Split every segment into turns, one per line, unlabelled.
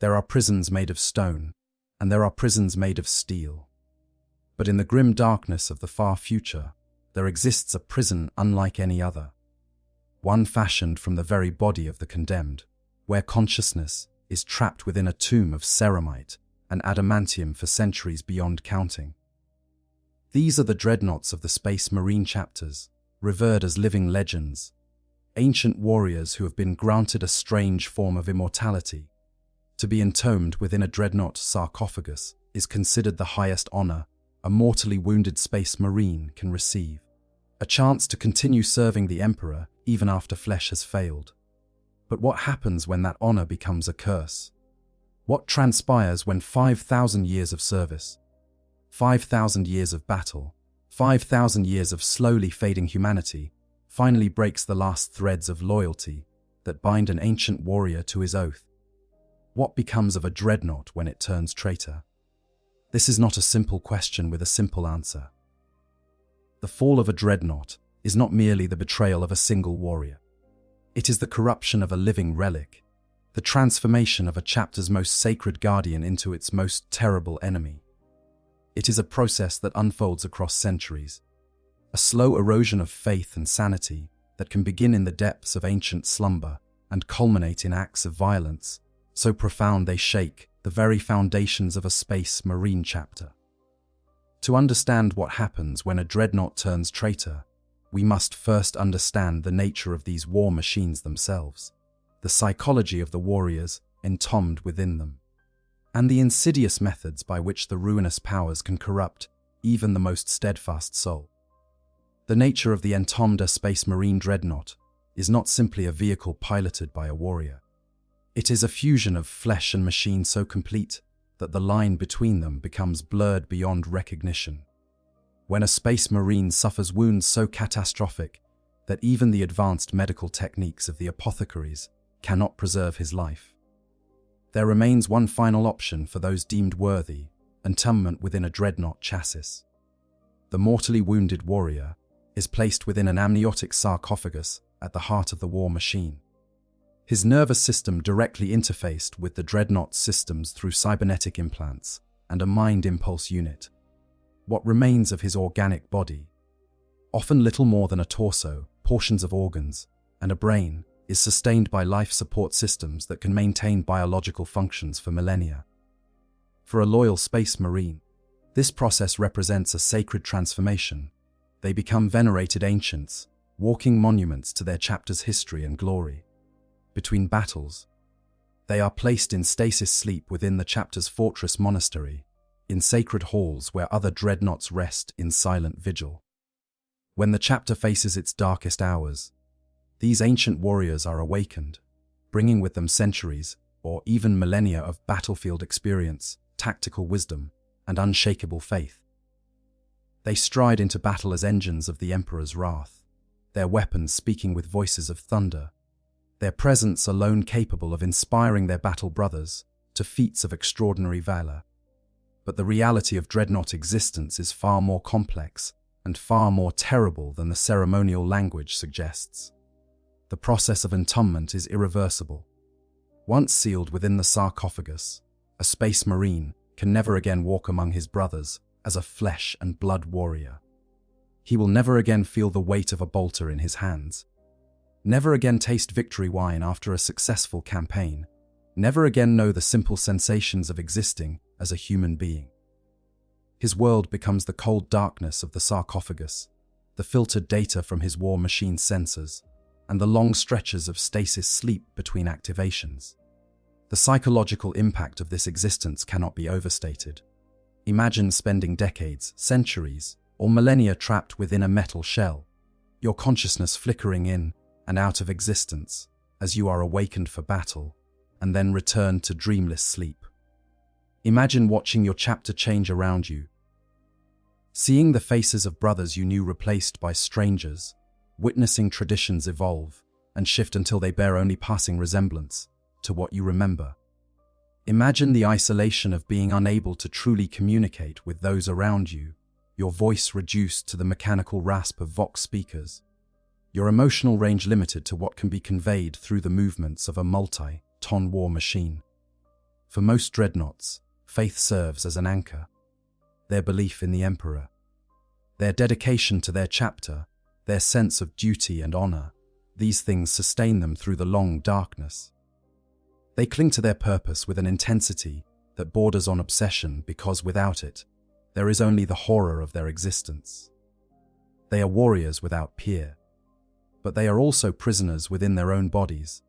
There are prisons made of stone, and there are prisons made of steel. But in the grim darkness of the far future, there exists a prison unlike any other. One fashioned from the very body of the condemned, where consciousness is trapped within a tomb of ceramite and adamantium for centuries beyond counting. These are the dreadnoughts of the Space Marine chapters, revered as living legends, ancient warriors who have been granted a strange form of immortality. To be entombed within a dreadnought sarcophagus is considered the highest honor a mortally wounded space marine can receive, a chance to continue serving the Emperor even after flesh has failed. But what happens when that honor becomes a curse? What transpires when 5,000 years of service, 5,000 years of battle, 5,000 years of slowly fading humanity finally breaks the last threads of loyalty that bind an ancient warrior to his oath? What becomes of a dreadnought when it turns traitor? This is not a simple question with a simple answer. The fall of a dreadnought is not merely the betrayal of a single warrior. It is the corruption of a living relic, the transformation of a chapter's most sacred guardian into its most terrible enemy. It is a process that unfolds across centuries, a slow erosion of faith and sanity that can begin in the depths of ancient slumber and culminate in acts of violence so profound they shake the very foundations of a space marine chapter. To understand what happens when a dreadnought turns traitor, we must first understand the nature of these war machines themselves, the psychology of the warriors entombed within them, and the insidious methods by which the ruinous powers can corrupt even the most steadfast soul. The nature of the entombed space marine dreadnought is not simply a vehicle piloted by a warrior. It is a fusion of flesh and machine so complete that the line between them becomes blurred beyond recognition. When a space marine suffers wounds so catastrophic that even the advanced medical techniques of the apothecaries cannot preserve his life, there remains one final option for those deemed worthy: entombment within a dreadnought chassis. The mortally wounded warrior is placed within an amniotic sarcophagus at the heart of the war machine. His nervous system directly interfaced with the dreadnought systems through cybernetic implants and a mind impulse unit. What remains of his organic body, often little more than a torso, portions of organs, and a brain, is sustained by life support systems that can maintain biological functions for millennia. For a loyal space marine, this process represents a sacred transformation. They become venerated ancients, walking monuments to their chapter's history and glory. Between battles, they are placed in stasis sleep within the chapter's fortress monastery, in sacred halls where other dreadnoughts rest in silent vigil. When the chapter faces its darkest hours, these ancient warriors are awakened, bringing with them centuries or even millennia of battlefield experience, tactical wisdom, and unshakable faith. They stride into battle as engines of the Emperor's wrath, their weapons speaking with voices of thunder, their presence alone capable of inspiring their battle brothers to feats of extraordinary valor. But the reality of dreadnought existence is far more complex and far more terrible than the ceremonial language suggests. The process of entombment is irreversible. Once sealed within the sarcophagus, a space marine can never again walk among his brothers as a flesh and blood warrior. He will never again feel the weight of a bolter in his hands, never again taste victory wine after a successful campaign, never again know the simple sensations of existing as a human being. His world becomes the cold darkness of the sarcophagus, the filtered data from his war machine sensors, and the long stretches of stasis sleep between activations. The psychological impact of this existence cannot be overstated. Imagine spending decades, centuries, or millennia trapped within a metal shell, your consciousness flickering in and out of existence as you are awakened for battle and then return to dreamless sleep. Imagine watching your chapter change around you, seeing the faces of brothers you knew replaced by strangers, witnessing traditions evolve and shift until they bear only passing resemblance to what you remember. Imagine the isolation of being unable to truly communicate with those around you, your voice reduced to the mechanical rasp of Vox speakers, your emotional range limited to what can be conveyed through the movements of a multi-ton war machine. For most dreadnoughts, faith serves as an anchor. Their belief in the Emperor, their dedication to their chapter, their sense of duty and honor, these things sustain them through the long darkness. They cling to their purpose with an intensity that borders on obsession because without it, there is only the horror of their existence. They are warriors without peer, but they are also prisoners within their own bodies,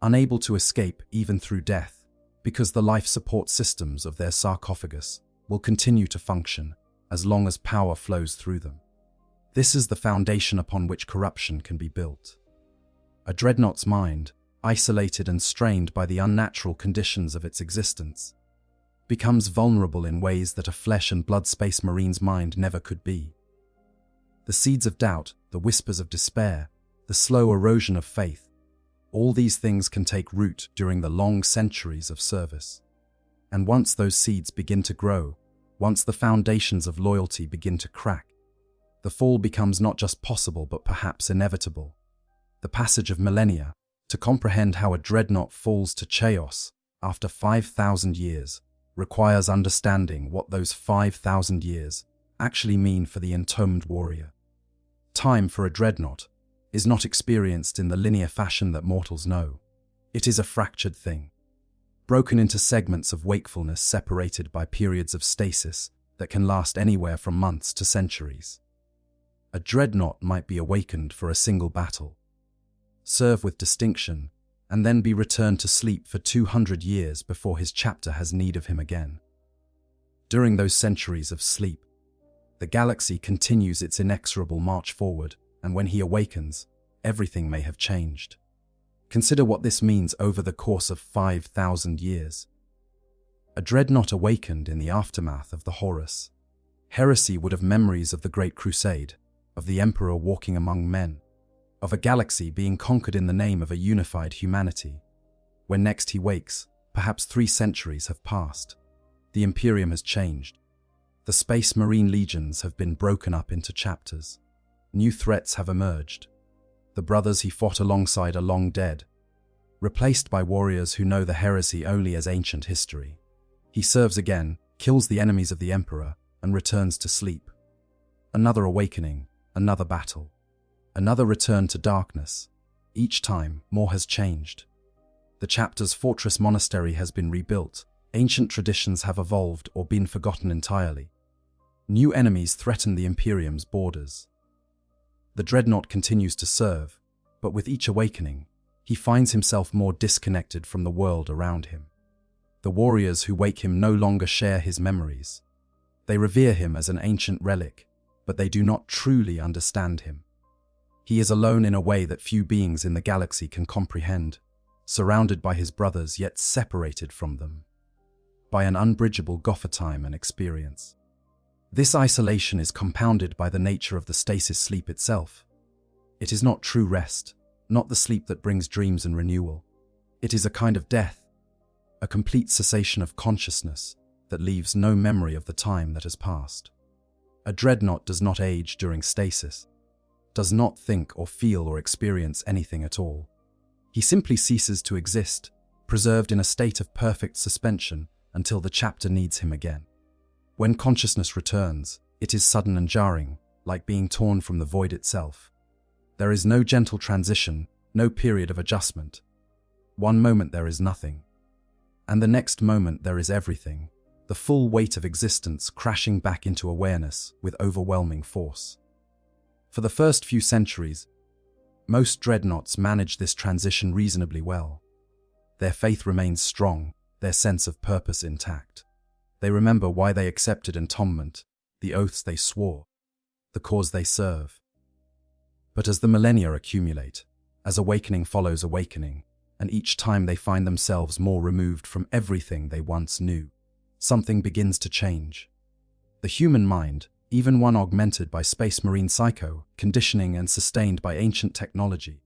unable to escape even through death, because the life support systems of their sarcophagus will continue to function as long as power flows through them. This is the foundation upon which corruption can be built. A dreadnought's mind, isolated and strained by the unnatural conditions of its existence, becomes vulnerable in ways that a flesh and blood space marine's mind never could be. The seeds of doubt, the whispers of despair, the slow erosion of faith, all these things can take root during the long centuries of service. And once those seeds begin to grow, once the foundations of loyalty begin to crack, the fall becomes not just possible but perhaps inevitable. The passage of millennia, to comprehend how a dreadnought falls to chaos after 5,000 years, requires understanding what those 5,000 years actually mean for the entombed warrior. Time for a dreadnought is not experienced in the linear fashion that mortals know. It is a fractured thing, broken into segments of wakefulness separated by periods of stasis that can last anywhere from months to centuries. A dreadnought might be awakened for a single battle, serve with distinction, and then be returned to sleep for 200 years before his chapter has need of him again. During those centuries of sleep, the galaxy continues its inexorable march forward, and when he awakens, everything may have changed. Consider what this means over the course of 5,000 years. A dreadnought awakened in the aftermath of the Horus heresy would have memories of the Great Crusade, of the Emperor walking among men, of a galaxy being conquered in the name of a unified humanity. When next he wakes, perhaps 3 centuries have passed. The Imperium has changed. The Space Marine legions have been broken up into chapters. New threats have emerged. The brothers he fought alongside are long dead, replaced by warriors who know the heresy only as ancient history. He serves again, kills the enemies of the Emperor, and returns to sleep. Another awakening, another battle, another return to darkness. Each time, more has changed. The chapter's fortress monastery has been rebuilt. Ancient traditions have evolved or been forgotten entirely. New enemies threaten the Imperium's borders. The dreadnought continues to serve, but with each awakening, he finds himself more disconnected from the world around him. The warriors who wake him no longer share his memories. They revere him as an ancient relic, but they do not truly understand him. He is alone in a way that few beings in the galaxy can comprehend, surrounded by his brothers yet separated from them by an unbridgeable gopher time and experience. This isolation is compounded by the nature of the stasis sleep itself. It is not true rest, not the sleep that brings dreams and renewal. It is a kind of death, a complete cessation of consciousness that leaves no memory of the time that has passed. A dreadnought does not age during stasis, does not think or feel or experience anything at all. He simply ceases to exist, preserved in a state of perfect suspension until the chapter needs him again. When consciousness returns, it is sudden and jarring, like being torn from the void itself. There is no gentle transition, no period of adjustment. One moment there is nothing, and the next moment there is everything, the full weight of existence crashing back into awareness with overwhelming force. For the first few centuries, most dreadnoughts manage this transition reasonably well. Their faith remains strong, their sense of purpose intact. They remember why they accepted entombment, the oaths they swore, the cause they serve. But as the millennia accumulate, as awakening follows awakening, and each time they find themselves more removed from everything they once knew, something begins to change. The human mind, even one augmented by space marine psycho, conditioning and sustained by ancient technology,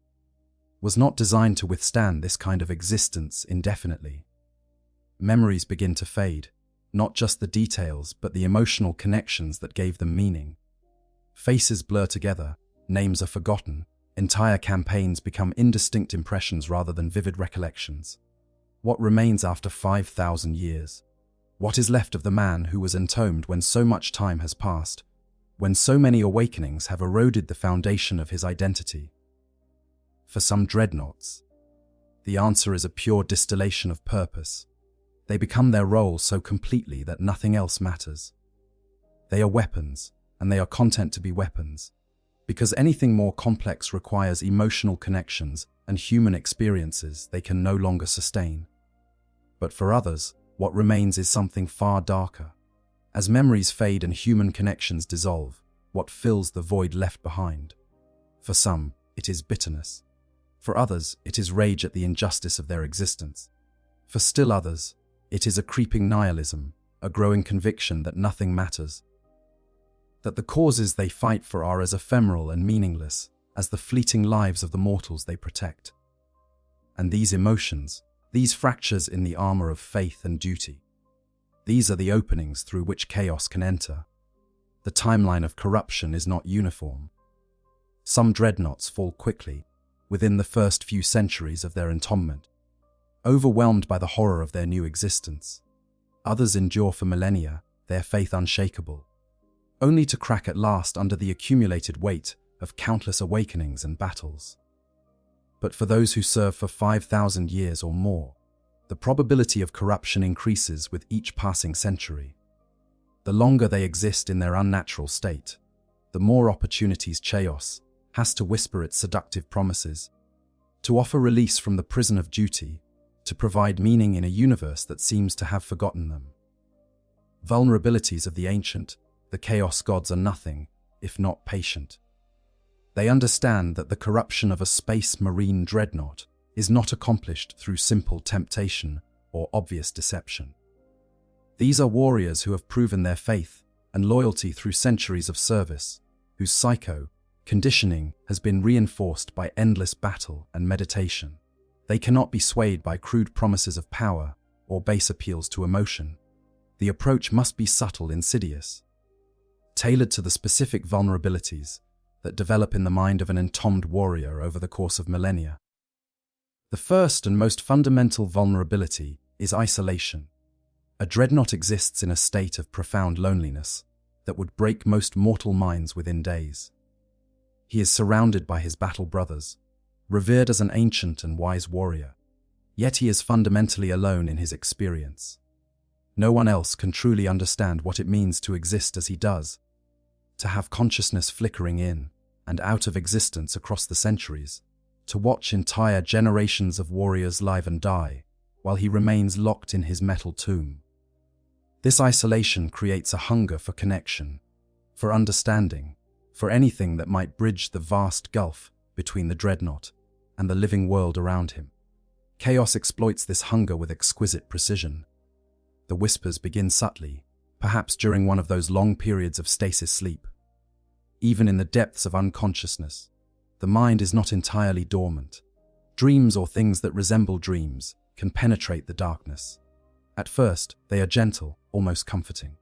was not designed to withstand this kind of existence indefinitely. Memories begin to fade, not just the details but the emotional connections that gave them meaning. Faces blur together, names are forgotten, entire campaigns become indistinct impressions rather than vivid recollections. What remains after 5,000 years? What is left of the man who was entombed when so much time has passed, when so many awakenings have eroded the foundation of his identity? For some dreadnoughts, the answer is a pure distillation of purpose. They become their role so completely that nothing else matters. They are weapons, and they are content to be weapons, because anything more complex requires emotional connections and human experiences they can no longer sustain. But for others, what remains is something far darker. As memories fade and human connections dissolve, what fills the void left behind? For some, it is bitterness. For others, it is rage at the injustice of their existence. For still others, it is a creeping nihilism, a growing conviction that nothing matters, that the causes they fight for are as ephemeral and meaningless as the fleeting lives of the mortals they protect. And these emotions, these fractures in the armor of faith and duty, these are the openings through which chaos can enter. The timeline of corruption is not uniform. Some dreadnoughts fall quickly, within the first few centuries of their entombment, overwhelmed by the horror of their new existence. Others endure for millennia, their faith unshakable, only to crack at last under the accumulated weight of countless awakenings and battles. But for those who serve for 5,000 years or more, the probability of corruption increases with each passing century. The longer they exist in their unnatural state, the more opportunities chaos has to whisper its seductive promises, to offer release from the prison of duty, to provide meaning in a universe that seems to have forgotten them. Vulnerabilities of the ancient, the chaos gods are nothing, if not patient. They understand that the corruption of a space marine dreadnought is not accomplished through simple temptation or obvious deception. These are warriors who have proven their faith and loyalty through centuries of service, whose conditioning has been reinforced by endless battle and meditation. They cannot be swayed by crude promises of power or base appeals to emotion. The approach must be subtle, insidious, tailored to the specific vulnerabilities that develop in the mind of an entombed warrior over the course of millennia. The first and most fundamental vulnerability is isolation. A dreadnought exists in a state of profound loneliness that would break most mortal minds within days. He is surrounded by his battle brothers, revered as an ancient and wise warrior, yet he is fundamentally alone in his experience. No one else can truly understand what it means to exist as he does, to have consciousness flickering in and out of existence across the centuries, to watch entire generations of warriors live and die, while he remains locked in his metal tomb. This isolation creates a hunger for connection, for understanding, for anything that might bridge the vast gulf between the dreadnought and the living world around him. Chaos exploits this hunger with exquisite precision. The whispers begin subtly, perhaps during one of those long periods of stasis sleep. Even in the depths of unconsciousness, the mind is not entirely dormant. Dreams or things that resemble dreams can penetrate the darkness. At first, they are gentle, almost comforting.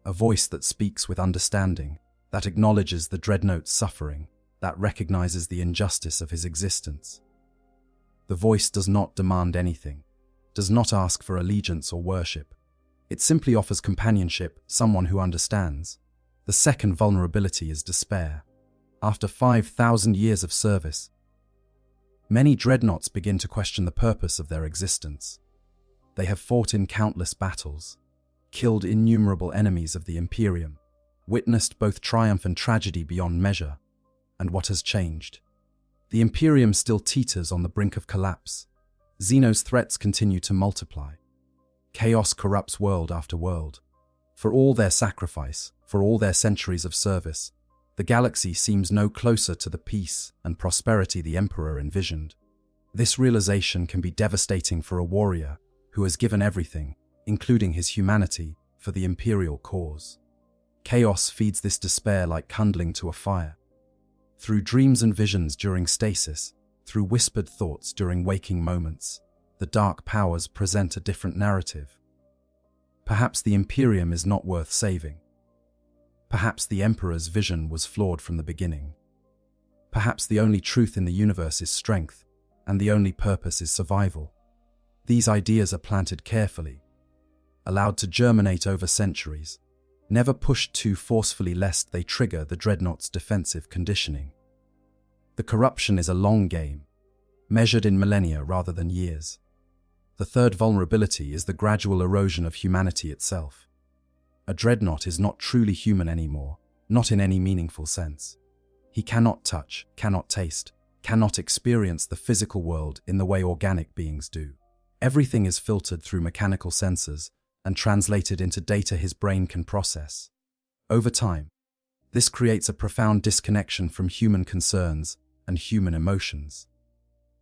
A voice that speaks with understanding, that acknowledges the dreadnought's suffering, that recognizes the injustice of his existence. The voice does not demand anything, does not ask for allegiance or worship. It simply offers companionship, someone who understands. The second vulnerability is despair. After 5,000 years of service, many dreadnoughts begin to question the purpose of their existence. They have fought in countless battles, killed innumerable enemies of the Imperium, witnessed both triumph and tragedy beyond measure. And what has changed? The Imperium still teeters on the brink of collapse. Xeno's threats continue to multiply. Chaos corrupts world after world. For all their sacrifice, for all their centuries of service, the galaxy seems no closer to the peace and prosperity the Emperor envisioned. This realization can be devastating for a warrior who has given everything, including his humanity, for the Imperial cause. Chaos feeds this despair like kindling to a fire. Through dreams and visions during stasis, through whispered thoughts during waking moments, the dark powers present a different narrative. Perhaps the Imperium is not worth saving. Perhaps the Emperor's vision was flawed from the beginning. Perhaps the only truth in the universe is strength, and the only purpose is survival. These ideas are planted carefully, allowed to germinate over centuries, never pushed too forcefully lest they trigger the Dreadnought's defensive conditioning. The corruption is a long game, measured in millennia rather than years. The third vulnerability is the gradual erosion of humanity itself. A Dreadnought is not truly human anymore, not in any meaningful sense. He cannot touch, cannot taste, cannot experience the physical world in the way organic beings do. Everything is filtered through mechanical sensors and translated into data his brain can process. Over time, this creates a profound disconnection from human concerns and human emotions.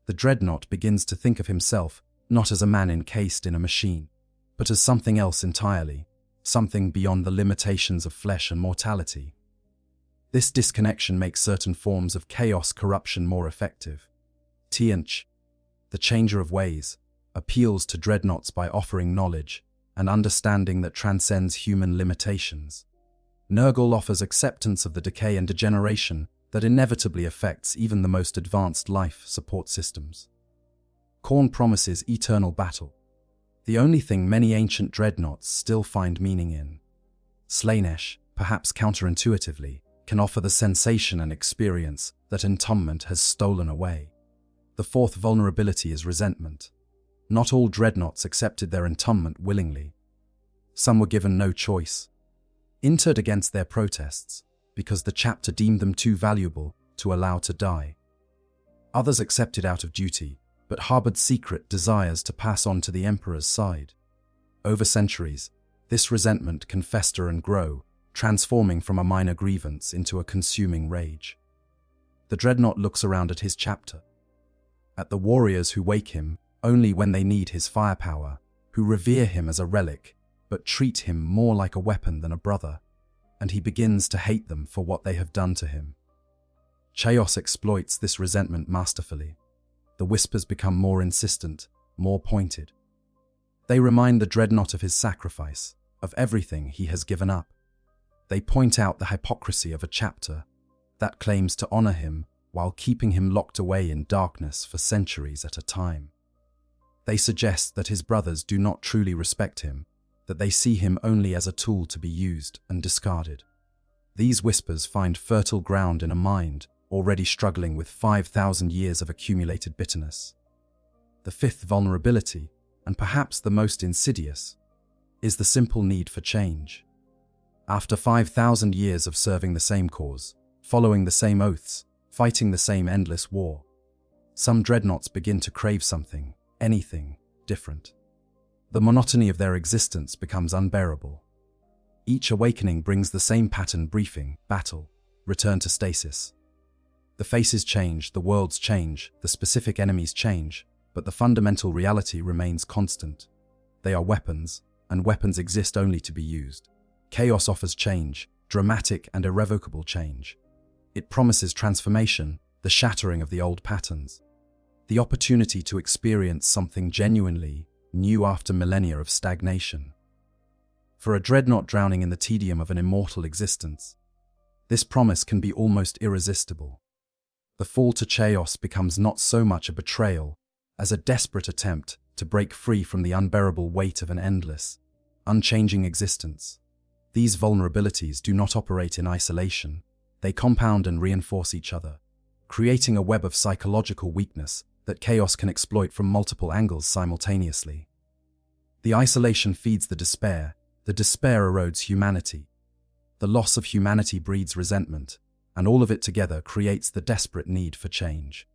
The Dreadnought begins to think of himself not as a man encased in a machine, but as something else entirely, something beyond the limitations of flesh and mortality. This disconnection makes certain forms of chaos corruption more effective. Tianch, the changer of ways, appeals to Dreadnoughts by offering knowledge and understanding that transcends human limitations. Nurgle offers acceptance of the decay and degeneration that inevitably affects even the most advanced life support systems. Khorne promises eternal battle, the only thing many ancient Dreadnoughts still find meaning in. Slaanesh, perhaps counterintuitively, can offer the sensation and experience that entombment has stolen away. The fourth vulnerability is resentment. Not all Dreadnoughts accepted their entombment willingly. Some were given no choice, interred against their protests, because the chapter deemed them too valuable to allow to die. Others accepted out of duty, but harbored secret desires to pass on to the Emperor's side. Over centuries, this resentment can fester and grow, transforming from a minor grievance into a consuming rage. The Dreadnought looks around at his chapter, at the warriors who wake him only when they need his firepower, who revere him as a relic, but treat him more like a weapon than a brother, and he begins to hate them for what they have done to him. Chaos exploits this resentment masterfully. The whispers become more insistent, more pointed. They remind the Dreadnought of his sacrifice, of everything he has given up. They point out the hypocrisy of a chapter that claims to honor him while keeping him locked away in darkness for centuries at a time. They suggest that his brothers do not truly respect him, that they see him only as a tool to be used and discarded. These whispers find fertile ground in a mind already struggling with 5,000 years of accumulated bitterness. The fifth vulnerability, and perhaps the most insidious, is the simple need for change. After 5,000 years of serving the same cause, following the same oaths, fighting the same endless war, some Dreadnoughts begin to crave something, anything, different. The monotony of their existence becomes unbearable. Each awakening brings the same pattern: briefing, battle, return to stasis. The faces change, the worlds change, the specific enemies change, but the fundamental reality remains constant. They are weapons, and weapons exist only to be used. Chaos offers change, dramatic and irrevocable change. It promises transformation, the shattering of the old patterns, the opportunity to experience something genuinely new after millennia of stagnation. For a Dreadnought drowning in the tedium of an immortal existence, this promise can be almost irresistible. The fall to chaos becomes not so much a betrayal as a desperate attempt to break free from the unbearable weight of an endless, unchanging existence. These vulnerabilities do not operate in isolation. They compound and reinforce each other, creating a web of psychological weakness that chaos can exploit from multiple angles simultaneously. The isolation feeds the despair erodes humanity. The loss of humanity breeds resentment, and all of it together creates the desperate need for change.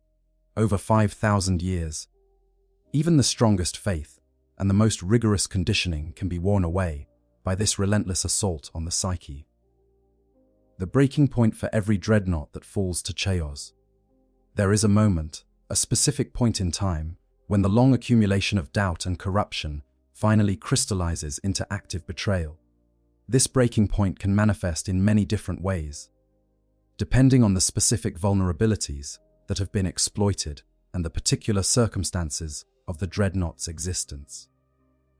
Over 5,000 years, even the strongest faith and the most rigorous conditioning can be worn away by this relentless assault on the psyche. The breaking point for every Dreadnought that falls to chaos. There is a moment, a specific point in time, when the long accumulation of doubt and corruption finally crystallizes into active betrayal. This breaking point can manifest in many different ways, depending on the specific vulnerabilities that have been exploited and the particular circumstances of the Dreadnought's existence.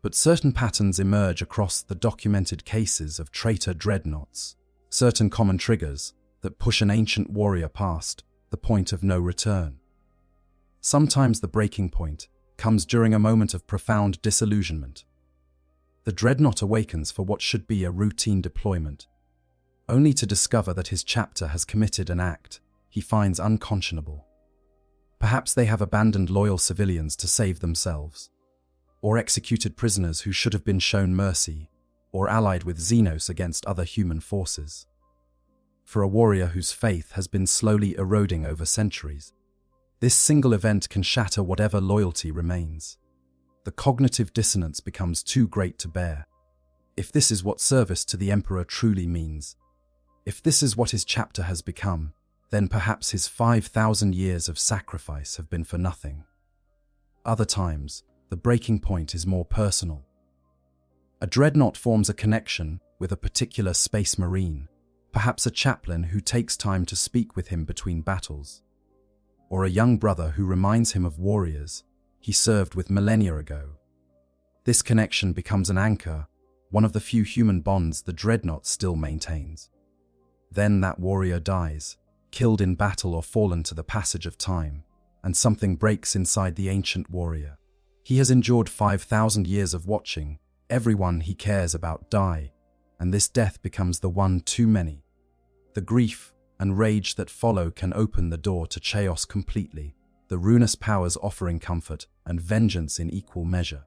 But certain patterns emerge across the documented cases of Traitor Dreadnoughts, certain common triggers that push an ancient warrior past the point of no return. Sometimes the breaking point comes during a moment of profound disillusionment. The Dreadnought awakens for what should be a routine deployment, only to discover that his chapter has committed an act he finds unconscionable. Perhaps they have abandoned loyal civilians to save themselves, or executed prisoners who should have been shown mercy, or allied with Xenos against other human forces. For a warrior whose faith has been slowly eroding over centuries, this single event can shatter whatever loyalty remains. The cognitive dissonance becomes too great to bear. If this is what service to the Emperor truly means, if this is what his chapter has become, then perhaps his 5,000 years of sacrifice have been for nothing. Other times, the breaking point is more personal. A Dreadnought forms a connection with a particular space marine, perhaps a chaplain who takes time to speak with him between battles, or a young brother who reminds him of warriors he served with millennia ago. This connection becomes an anchor, one of the few human bonds the Dreadnought still maintains. Then that warrior dies, killed in battle or fallen to the passage of time, and something breaks inside the ancient warrior. He has endured 5,000 years of watching everyone he cares about die, and this death becomes the one too many. The grief and rage that follow can open the door to chaos completely, the ruinous powers offering comfort and vengeance in equal measure.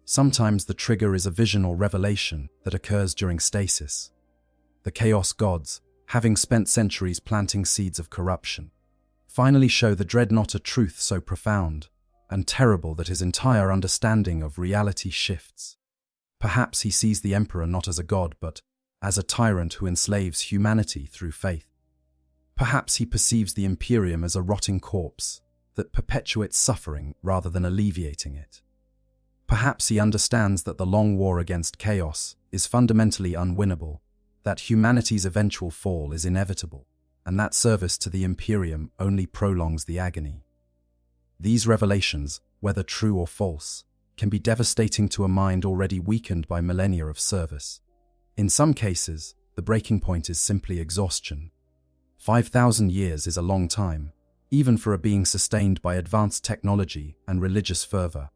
Sometimes the trigger is a vision or revelation that occurs during stasis. The Chaos Gods, having spent centuries planting seeds of corruption, finally show the Dreadnought a truth so profound and terrible that his entire understanding of reality shifts. Perhaps he sees the Emperor not as a god but as a tyrant who enslaves humanity through faith. Perhaps he perceives the Imperium as a rotting corpse that perpetuates suffering rather than alleviating it. Perhaps he understands that the long war against chaos is fundamentally unwinnable, that humanity's eventual fall is inevitable, and that service to the Imperium only prolongs the agony. These revelations, whether true or false, can be devastating to a mind already weakened by millennia of service. In some cases, the breaking point is simply exhaustion. 5,000 years is a long time, even for a being sustained by advanced technology and religious fervor.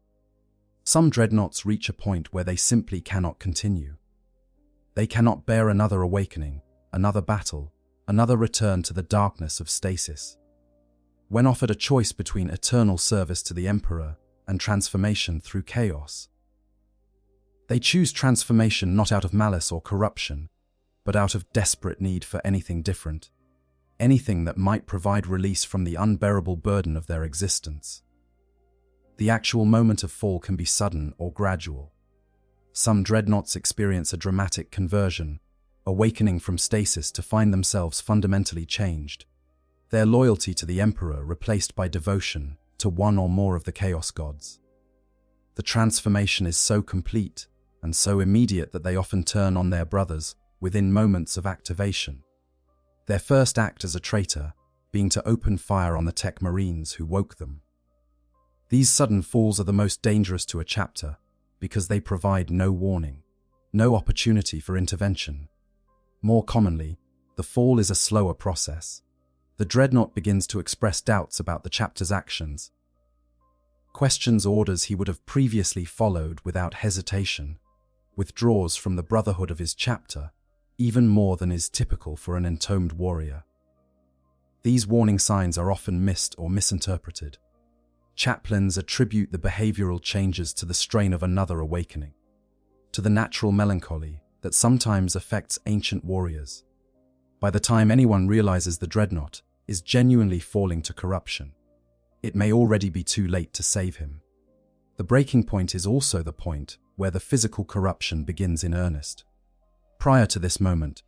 Some Dreadnoughts reach a point where they simply cannot continue. They cannot bear another awakening, another battle, another return to the darkness of stasis. When offered a choice between eternal service to the Emperor and transformation through chaos, they choose transformation not out of malice or corruption, but out of desperate need for anything different, anything that might provide release from the unbearable burden of their existence. The actual moment of fall can be sudden or gradual. Some Dreadnoughts experience a dramatic conversion, awakening from stasis to find themselves fundamentally changed, their loyalty to the Emperor replaced by devotion to one or more of the Chaos Gods. The transformation is so complete and so immediate that they often turn on their brothers within moments of activation. Their first act as a traitor being to open fire on the Tech Marines who woke them. These sudden falls are the most dangerous to a chapter because they provide no warning, no opportunity for intervention. More commonly, the fall is a slower process. The Dreadnought begins to express doubts about the chapter's actions, questions orders he would have previously followed without hesitation, withdraws from the brotherhood of his chapter, even more than is typical for an entombed warrior. These warning signs are often missed or misinterpreted. Chaplains attribute the behavioral changes to the strain of another awakening, to the natural melancholy that sometimes affects ancient warriors. By the time anyone realizes the Dreadnought is genuinely falling to corruption, it may already be too late to save him. The breaking point is also the point where the physical corruption begins in earnest. Prior to this moment,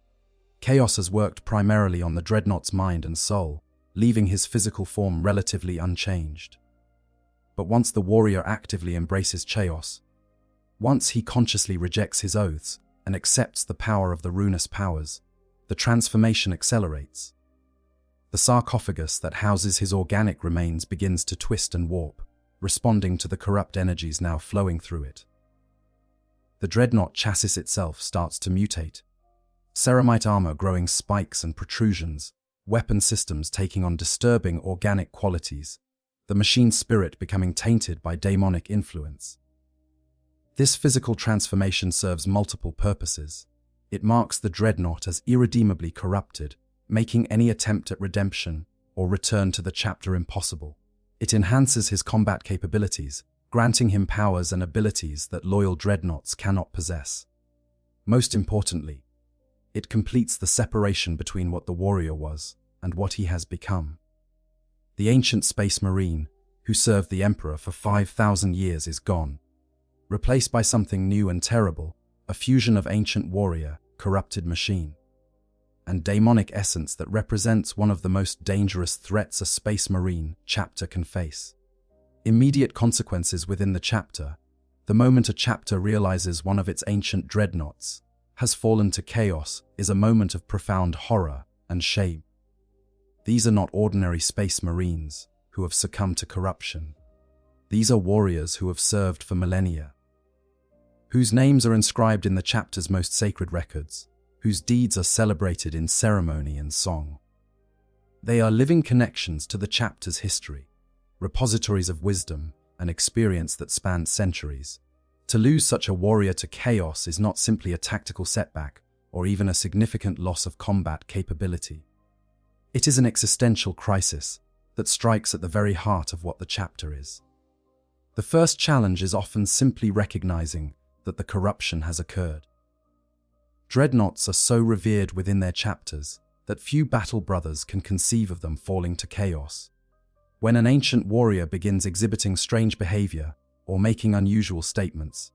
chaos has worked primarily on the Dreadnought's mind and soul, leaving his physical form relatively unchanged. But once the warrior actively embraces chaos, once he consciously rejects his oaths and accepts the power of the ruinous powers, the transformation accelerates. The sarcophagus that houses his organic remains begins to twist and warp, responding to the corrupt energies now flowing through it. The Dreadnought chassis itself starts to mutate, ceramite armor growing spikes and protrusions, weapon systems taking on disturbing organic qualities, the machine's spirit becoming tainted by demonic influence. This physical transformation serves multiple purposes. It marks the Dreadnought as irredeemably corrupted, making any attempt at redemption or return to the chapter impossible. It enhances his combat capabilities, granting him powers and abilities that loyal Dreadnoughts cannot possess. Most importantly, it completes the separation between what the warrior was and what he has become. The ancient space marine, who served the Emperor for 5,000 years, is gone, replaced by something new and terrible, a fusion of ancient warrior, corrupted machine, and demonic essence that represents one of the most dangerous threats a space marine chapter can face. Immediate consequences within the chapter. The moment a chapter realizes one of its ancient dreadnoughts has fallen to chaos is a moment of profound horror and shame. These are not ordinary space marines who have succumbed to corruption. These are warriors who have served for millennia, whose names are inscribed in the chapter's most sacred records, whose deeds are celebrated in ceremony and song. They are living connections to the chapter's history, repositories of wisdom and experience that span centuries. To lose such a warrior to chaos is not simply a tactical setback or even a significant loss of combat capability. It is an existential crisis that strikes at the very heart of what the chapter is. The first challenge is often simply recognizing that the corruption has occurred. Dreadnoughts are so revered within their chapters that few battle brothers can conceive of them falling to chaos. When an ancient warrior begins exhibiting strange behavior or making unusual statements,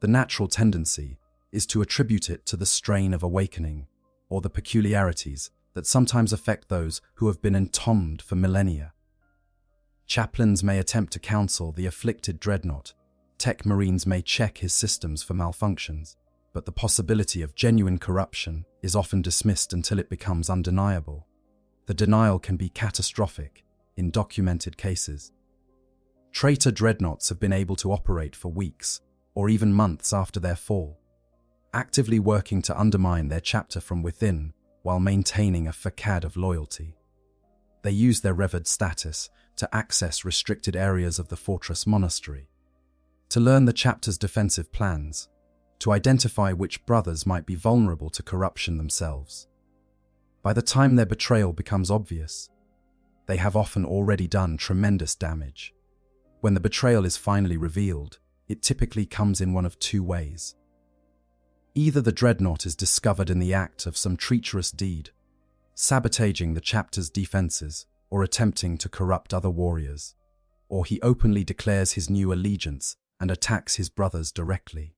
the natural tendency is to attribute it to the strain of awakening or the peculiarities that sometimes affect those who have been entombed for millennia. Chaplains may attempt to counsel the afflicted dreadnought, tech marines may check his systems for malfunctions, but the possibility of genuine corruption is often dismissed until it becomes undeniable. The denial can be catastrophic in documented cases. Traitor dreadnoughts have been able to operate for weeks or even months after their fall, actively working to undermine their chapter from within while maintaining a facade of loyalty. They use their revered status to access restricted areas of the fortress monastery, to learn the chapter's defensive plans, to identify which brothers might be vulnerable to corruption themselves. By the time their betrayal becomes obvious, they have often already done tremendous damage. When the betrayal is finally revealed, it typically comes in one of two ways. Either the dreadnought is discovered in the act of some treacherous deed, sabotaging the chapter's defenses or attempting to corrupt other warriors, or he openly declares his new allegiance and attacks his brothers directly.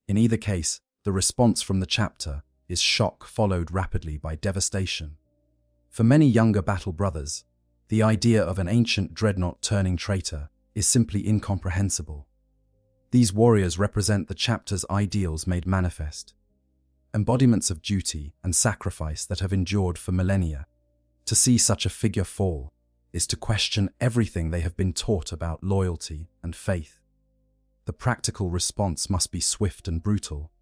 In either case, the response from the chapter is shock followed rapidly by devastation. For many younger battle brothers, the idea of an ancient dreadnought turning traitor is simply incomprehensible. These warriors represent the chapter's ideals made manifest, embodiments of duty and sacrifice that have endured for millennia. To see such a figure fall is to question everything they have been taught about loyalty and faith. The practical response must be swift and brutal.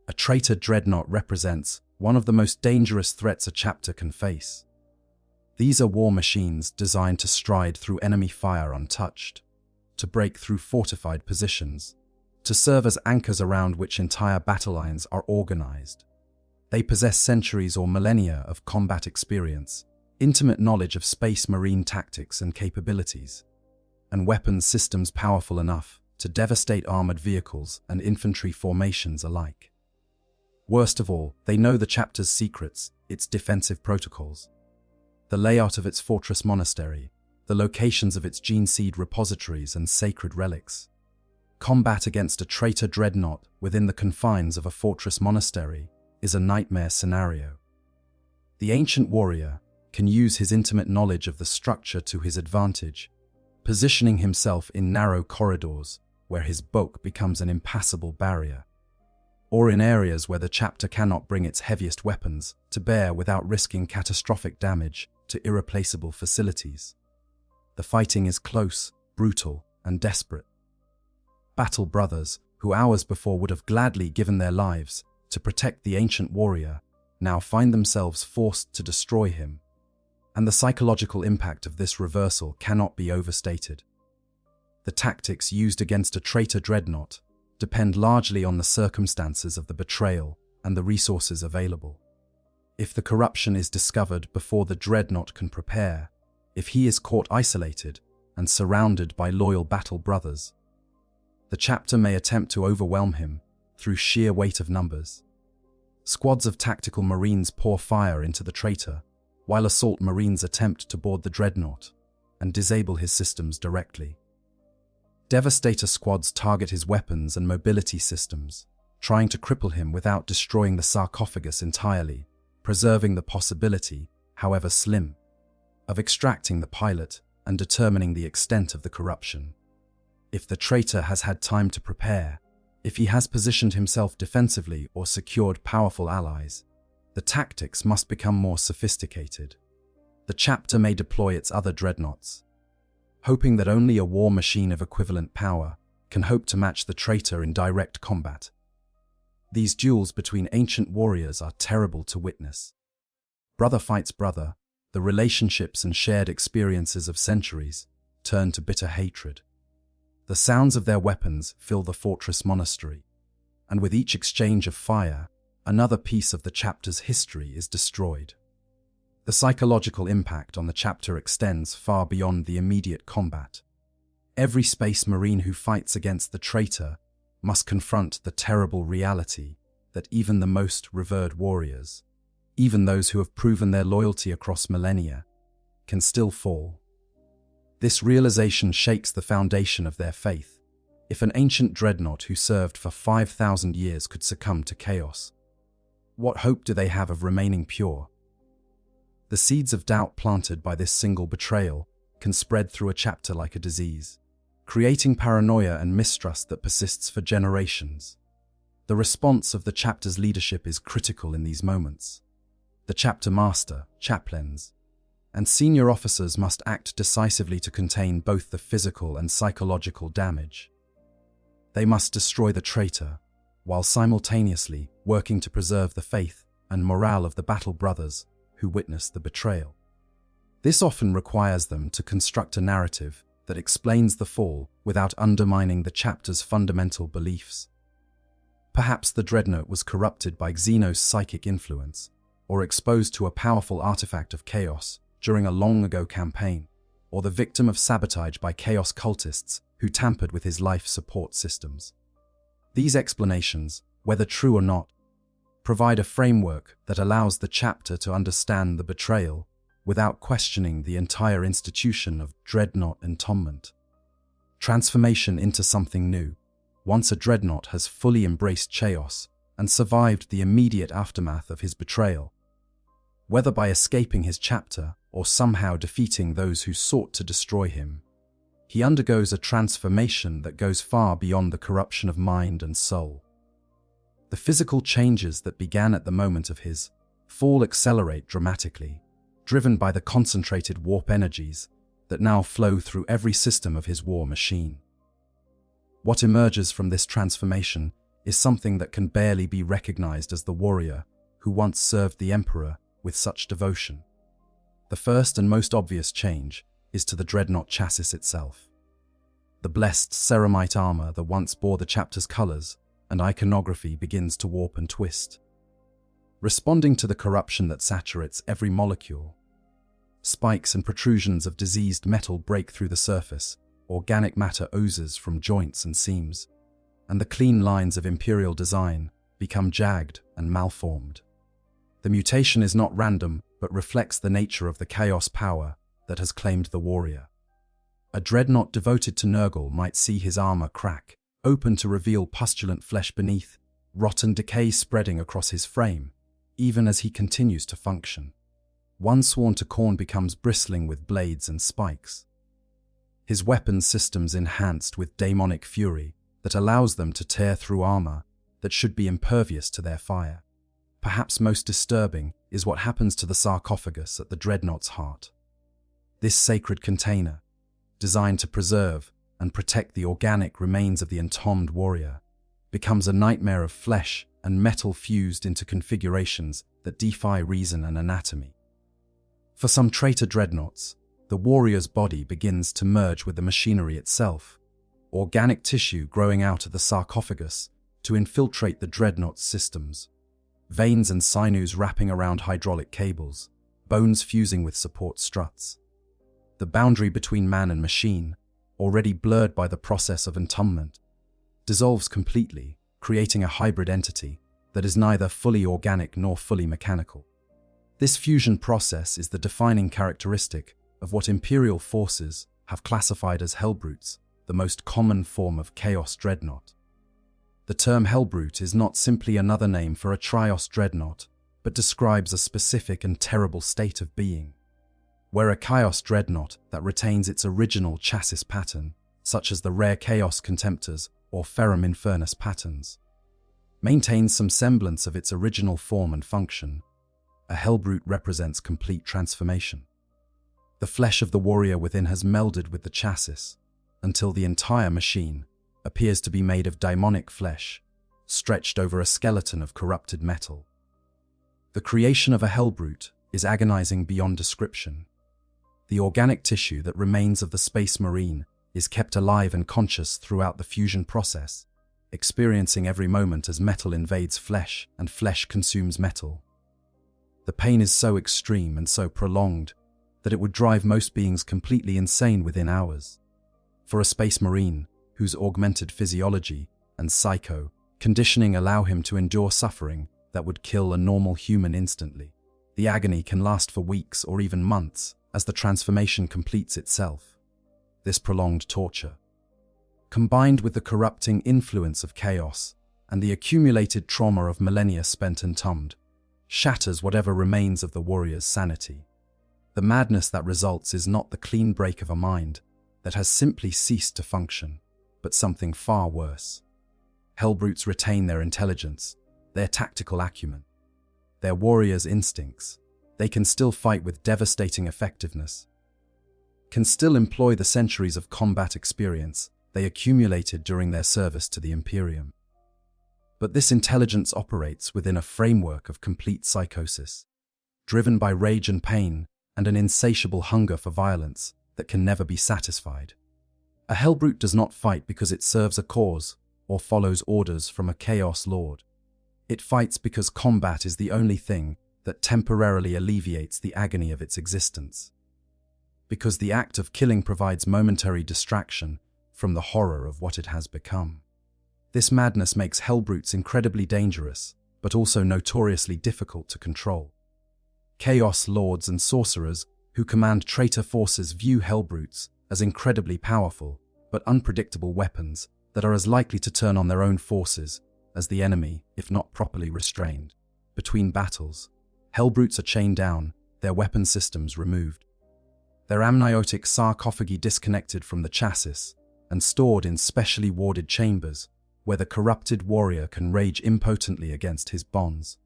A traitor dreadnought represents one of the most dangerous threats a chapter can face. These are war machines designed to stride through enemy fire untouched, to break through fortified positions, to serve as anchors around which entire battle lines are organized. They possess centuries or millennia of combat experience, intimate knowledge of space marine tactics and capabilities, and weapons systems powerful enough to devastate armored vehicles and infantry formations alike. Worst of all, they know the chapter's secrets, its defensive protocols, the layout of its fortress monastery, the locations of its gene seed repositories and sacred relics. Combat against a traitor dreadnought within the confines of a fortress monastery is a nightmare scenario. The ancient warrior can use his intimate knowledge of the structure to his advantage, positioning himself in narrow corridors where his bulk becomes an impassable barrier, or in areas where the chapter cannot bring its heaviest weapons to bear without risking catastrophic damage to irreplaceable facilities. The fighting is close, brutal, and desperate. Battle brothers, who hours before would have gladly given their lives to protect the ancient warrior, now find themselves forced to destroy him. and the psychological impact of this reversal cannot be overstated. The tactics used against a traitor Dreadnought depend largely on the circumstances of the betrayal and the resources available. If the corruption is discovered before the Dreadnought can prepare, if he is caught isolated and surrounded by loyal battle brothers, the chapter may attempt to overwhelm him through sheer weight of numbers. Squads of tactical marines pour fire into the traitor, while assault marines attempt to board the Dreadnought and disable his systems directly. Devastator squads target his weapons and mobility systems, trying to cripple him without destroying the sarcophagus entirely, preserving the possibility, however slim, of extracting the pilot and determining the extent of the corruption. If the traitor has had time to prepare, if he has positioned himself defensively or secured powerful allies, the tactics must become more sophisticated. The chapter may deploy its other dreadnoughts, hoping that only a war machine of equivalent power can hope to match the traitor in direct combat. These duels between ancient warriors are terrible to witness. Brother fights brother, the relationships and shared experiences of centuries turn to bitter hatred. The sounds of their weapons fill the fortress monastery, and with each exchange of fire, another piece of the chapter's history is destroyed. The psychological impact on the chapter extends far beyond the immediate combat. Every space marine who fights against the traitor must confront the terrible reality that even the most revered warriors, even those who have proven their loyalty across millennia, can still fall. This realization shakes the foundation of their faith. If an ancient dreadnought who served for 5,000 years could succumb to chaos, what hope do they have of remaining pure? The seeds of doubt planted by this single betrayal can spread through a chapter like a disease, creating paranoia and mistrust that persists for generations. The response of the chapter's leadership is critical in these moments. The chapter master, chaplains, and senior officers must act decisively to contain both the physical and psychological damage. They must destroy the traitor, while simultaneously working to preserve the faith and morale of the battle brothers who witnessed the betrayal. This often requires them to construct a narrative that explains the fall without undermining the chapter's fundamental beliefs. Perhaps the Dreadnought was corrupted by Xeno's psychic influence, or exposed to a powerful artifact of chaos during a long-ago campaign, or the victim of sabotage by chaos cultists who tampered with his life support systems. These explanations, whether true or not, provide a framework that allows the chapter to understand the betrayal without questioning the entire institution of Dreadnought entombment. Transformation into something new. Once a Dreadnought has fully embraced chaos and survived the immediate aftermath of his betrayal, whether by escaping his chapter or somehow defeating those who sought to destroy him, he undergoes a transformation that goes far beyond the corruption of mind and soul. The physical changes that began at the moment of his fall accelerate dramatically, driven by the concentrated warp energies that now flow through every system of his war machine. What emerges from this transformation is something that can barely be recognized as the warrior who once served the Emperor with such devotion. The first and most obvious change is to the Dreadnought chassis itself. The blessed ceramite armor that once bore the chapter's colors and iconography begins to warp and twist, responding to the corruption that saturates every molecule. Spikes and protrusions of diseased metal break through the surface, organic matter oozes from joints and seams, and the clean lines of Imperial design become jagged and malformed. The mutation is not random, but reflects the nature of the chaos power that has claimed the warrior. A dreadnought devoted to Nurgle might see his armor crack, open to reveal pustulant flesh beneath, rotten decay spreading across his frame, even as he continues to function. One sworn to Khorne becomes bristling with blades and spikes, his weapon systems enhanced with daemonic fury that allows them to tear through armor that should be impervious to their fire. Perhaps most disturbing is what happens to the sarcophagus at the Dreadnought's heart. This sacred container, designed to preserve and protect the organic remains of the entombed warrior, becomes a nightmare of flesh and metal fused into configurations that defy reason and anatomy. For some traitor dreadnoughts, the warrior's body begins to merge with the machinery itself, organic tissue growing out of the sarcophagus to infiltrate the dreadnought's systems, veins and sinews wrapping around hydraulic cables, bones fusing with support struts. The boundary between man and machine, already blurred by the process of entombment, dissolves completely, creating a hybrid entity that is neither fully organic nor fully mechanical. This fusion process is the defining characteristic of what Imperial forces have classified as Hellbrutes, the most common form of Chaos Dreadnought. The term Hellbrute is not simply another name for a Trios Dreadnought, but describes a specific and terrible state of being, where a Chaos Dreadnought that retains its original chassis pattern, such as the rare Chaos Contemptors or Ferrum Infernus patterns, maintains some semblance of its original form and function. A Hellbrute represents complete transformation. The flesh of the warrior within has melded with the chassis, until the entire machine appears to be made of daimonic flesh, stretched over a skeleton of corrupted metal. The creation of a Hellbrute is agonizing beyond description. The organic tissue that remains of the Space Marine is kept alive and conscious throughout the fusion process, experiencing every moment as metal invades flesh and flesh consumes metal. The pain is so extreme and so prolonged that it would drive most beings completely insane within hours. For a Space Marine, whose augmented physiology and psycho conditioning allow him to endure suffering that would kill a normal human instantly, the agony can last for weeks or even months as the transformation completes itself. This prolonged torture, combined with the corrupting influence of chaos and the accumulated trauma of millennia spent entombed, shatters whatever remains of the warrior's sanity. The madness that results is not the clean break of a mind that has simply ceased to function, but something far worse. Hellbrutes retain their intelligence, their tactical acumen, their warrior's instincts. They can still fight with devastating effectiveness, can still employ the centuries of combat experience they accumulated during their service to the Imperium. But this intelligence operates within a framework of complete psychosis, driven by rage and pain and an insatiable hunger for violence that can never be satisfied. A Hellbrute does not fight because it serves a cause or follows orders from a Chaos Lord. It fights because combat is the only thing that temporarily alleviates the agony of its existence. Because the act of killing provides momentary distraction from the horror of what it has become. This madness makes Hellbrutes incredibly dangerous, but also notoriously difficult to control. Chaos Lords and sorcerers who command traitor forces view Hellbrutes as incredibly powerful, but unpredictable weapons that are as likely to turn on their own forces as the enemy if not properly restrained. Between battles, Hellbrutes are chained down, their weapon systems removed, their amniotic sarcophagi disconnected from the chassis and stored in specially warded chambers where the corrupted warrior can rage impotently against his bonds.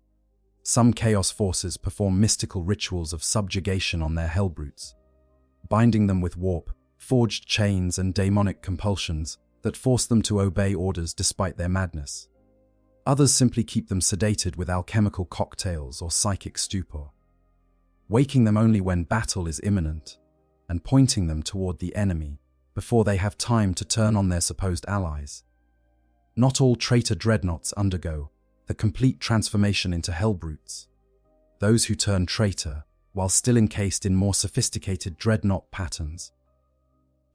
Some Chaos forces perform mystical rituals of subjugation on their Hellbrutes, binding them with warp, forged chains and daemonic compulsions that force them to obey orders despite their madness. Others simply keep them sedated with alchemical cocktails or psychic stupor, waking them only when battle is imminent and pointing them toward the enemy before they have time to turn on their supposed allies. Not all traitor dreadnoughts undergo the complete transformation into Hellbrutes. Those who turn traitor, while still encased in more sophisticated dreadnought patterns,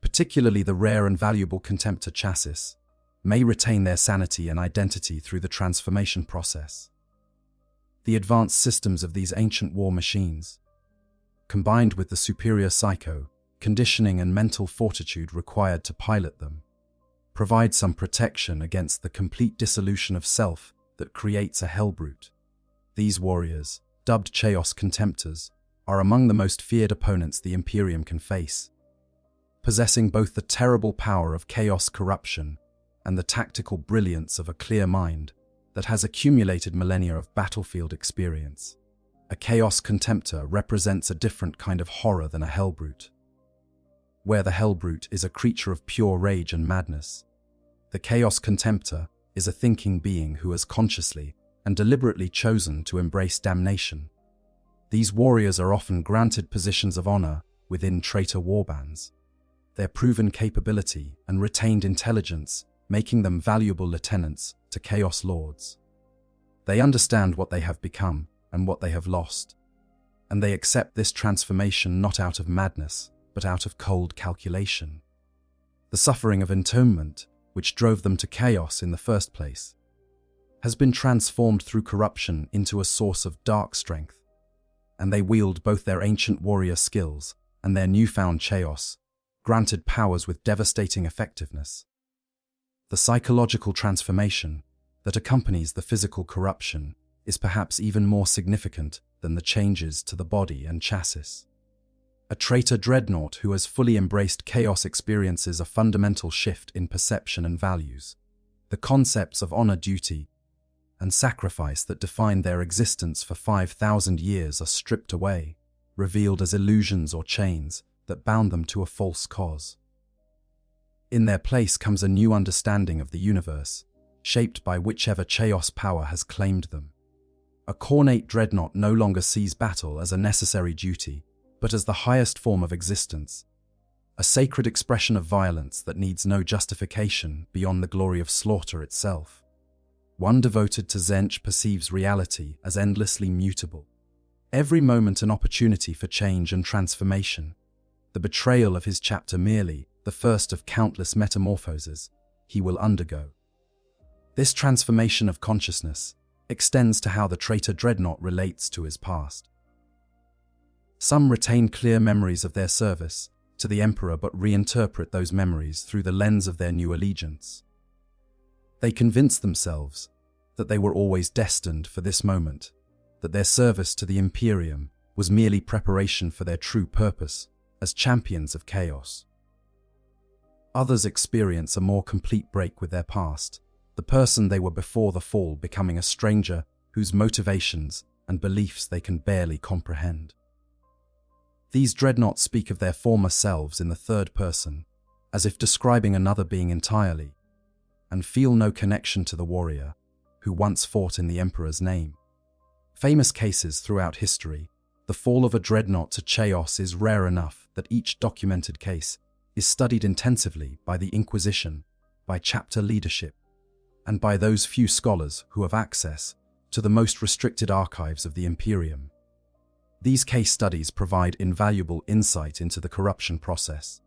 particularly the rare and valuable Contemptor chassis, may retain their sanity and identity through the transformation process. The advanced systems of these ancient war machines, combined with the superior psycho, conditioning and mental fortitude required to pilot them, provide some protection against the complete dissolution of self that creates a Hellbrute. These warriors, dubbed Chaos Contemptors, are among the most feared opponents the Imperium can face, possessing both the terrible power of chaos corruption and the tactical brilliance of a clear mind that has accumulated millennia of battlefield experience. A Chaos Contemptor represents a different kind of horror than a Hellbrute. Where the Hellbrute is a creature of pure rage and madness, the Chaos Contemptor is a thinking being who has consciously and deliberately chosen to embrace damnation. These warriors are often granted positions of honor within traitor warbands. Their proven capability and retained intelligence making them valuable lieutenants to Chaos Lords. They understand what they have become and what they have lost, and they accept this transformation not out of madness, but out of cold calculation. The suffering of entombment, which drove them to chaos in the first place, has been transformed through corruption into a source of dark strength, and they wield both their ancient warrior skills and their newfound chaos, granted powers with devastating effectiveness. The psychological transformation that accompanies the physical corruption is perhaps even more significant than the changes to the body and chassis. A traitor Dreadnought who has fully embraced chaos experiences a fundamental shift in perception and values. The concepts of honor, duty, and sacrifice that defined their existence for 5,000 years are stripped away, revealed as illusions or chains that bound them to a false cause. In their place comes a new understanding of the universe, shaped by whichever chaos power has claimed them. A cornate Dreadnought no longer sees battle as a necessary duty, but as the highest form of existence, a sacred expression of violence that needs no justification beyond the glory of slaughter itself. One devoted to Tzeentch perceives reality as endlessly mutable. Every moment an opportunity for change and transformation. The betrayal of his chapter merely the first of countless metamorphoses he will undergo. This transformation of consciousness extends to how the traitor Dreadnought relates to his past. Some retain clear memories of their service to the Emperor but reinterpret those memories through the lens of their new allegiance. They convince themselves that they were always destined for this moment, that their service to the Imperium was merely preparation for their true purpose as champions of chaos. Others experience a more complete break with their past, the person they were before the fall becoming a stranger whose motivations and beliefs they can barely comprehend. These Dreadnoughts speak of their former selves in the third person, as if describing another being entirely, and feel no connection to the warrior who once fought in the Emperor's name. Famous cases throughout history, the fall of a Dreadnought to chaos is rare enough that each documented case is studied intensively by the Inquisition, by chapter leadership, and by those few scholars who have access to the most restricted archives of the Imperium. These case studies provide invaluable insight into the corruption process,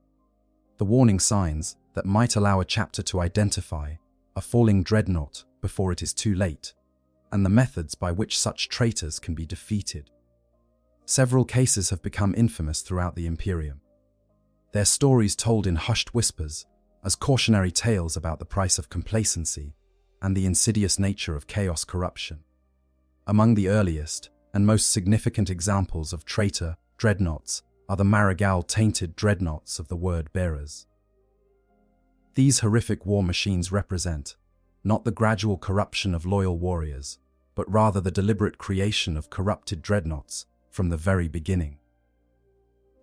the warning signs that might allow a chapter to identify a falling Dreadnought before it is too late, and the methods by which such traitors can be defeated. Several cases have become infamous throughout the Imperium, their stories told in hushed whispers as cautionary tales about the price of complacency and the insidious nature of chaos corruption. Among the earliest and most significant examples of traitor Dreadnoughts are the Marigal-tainted Dreadnoughts of the Word-bearers. These horrific war machines represent not the gradual corruption of loyal warriors, but rather the deliberate creation of corrupted Dreadnoughts from the very beginning.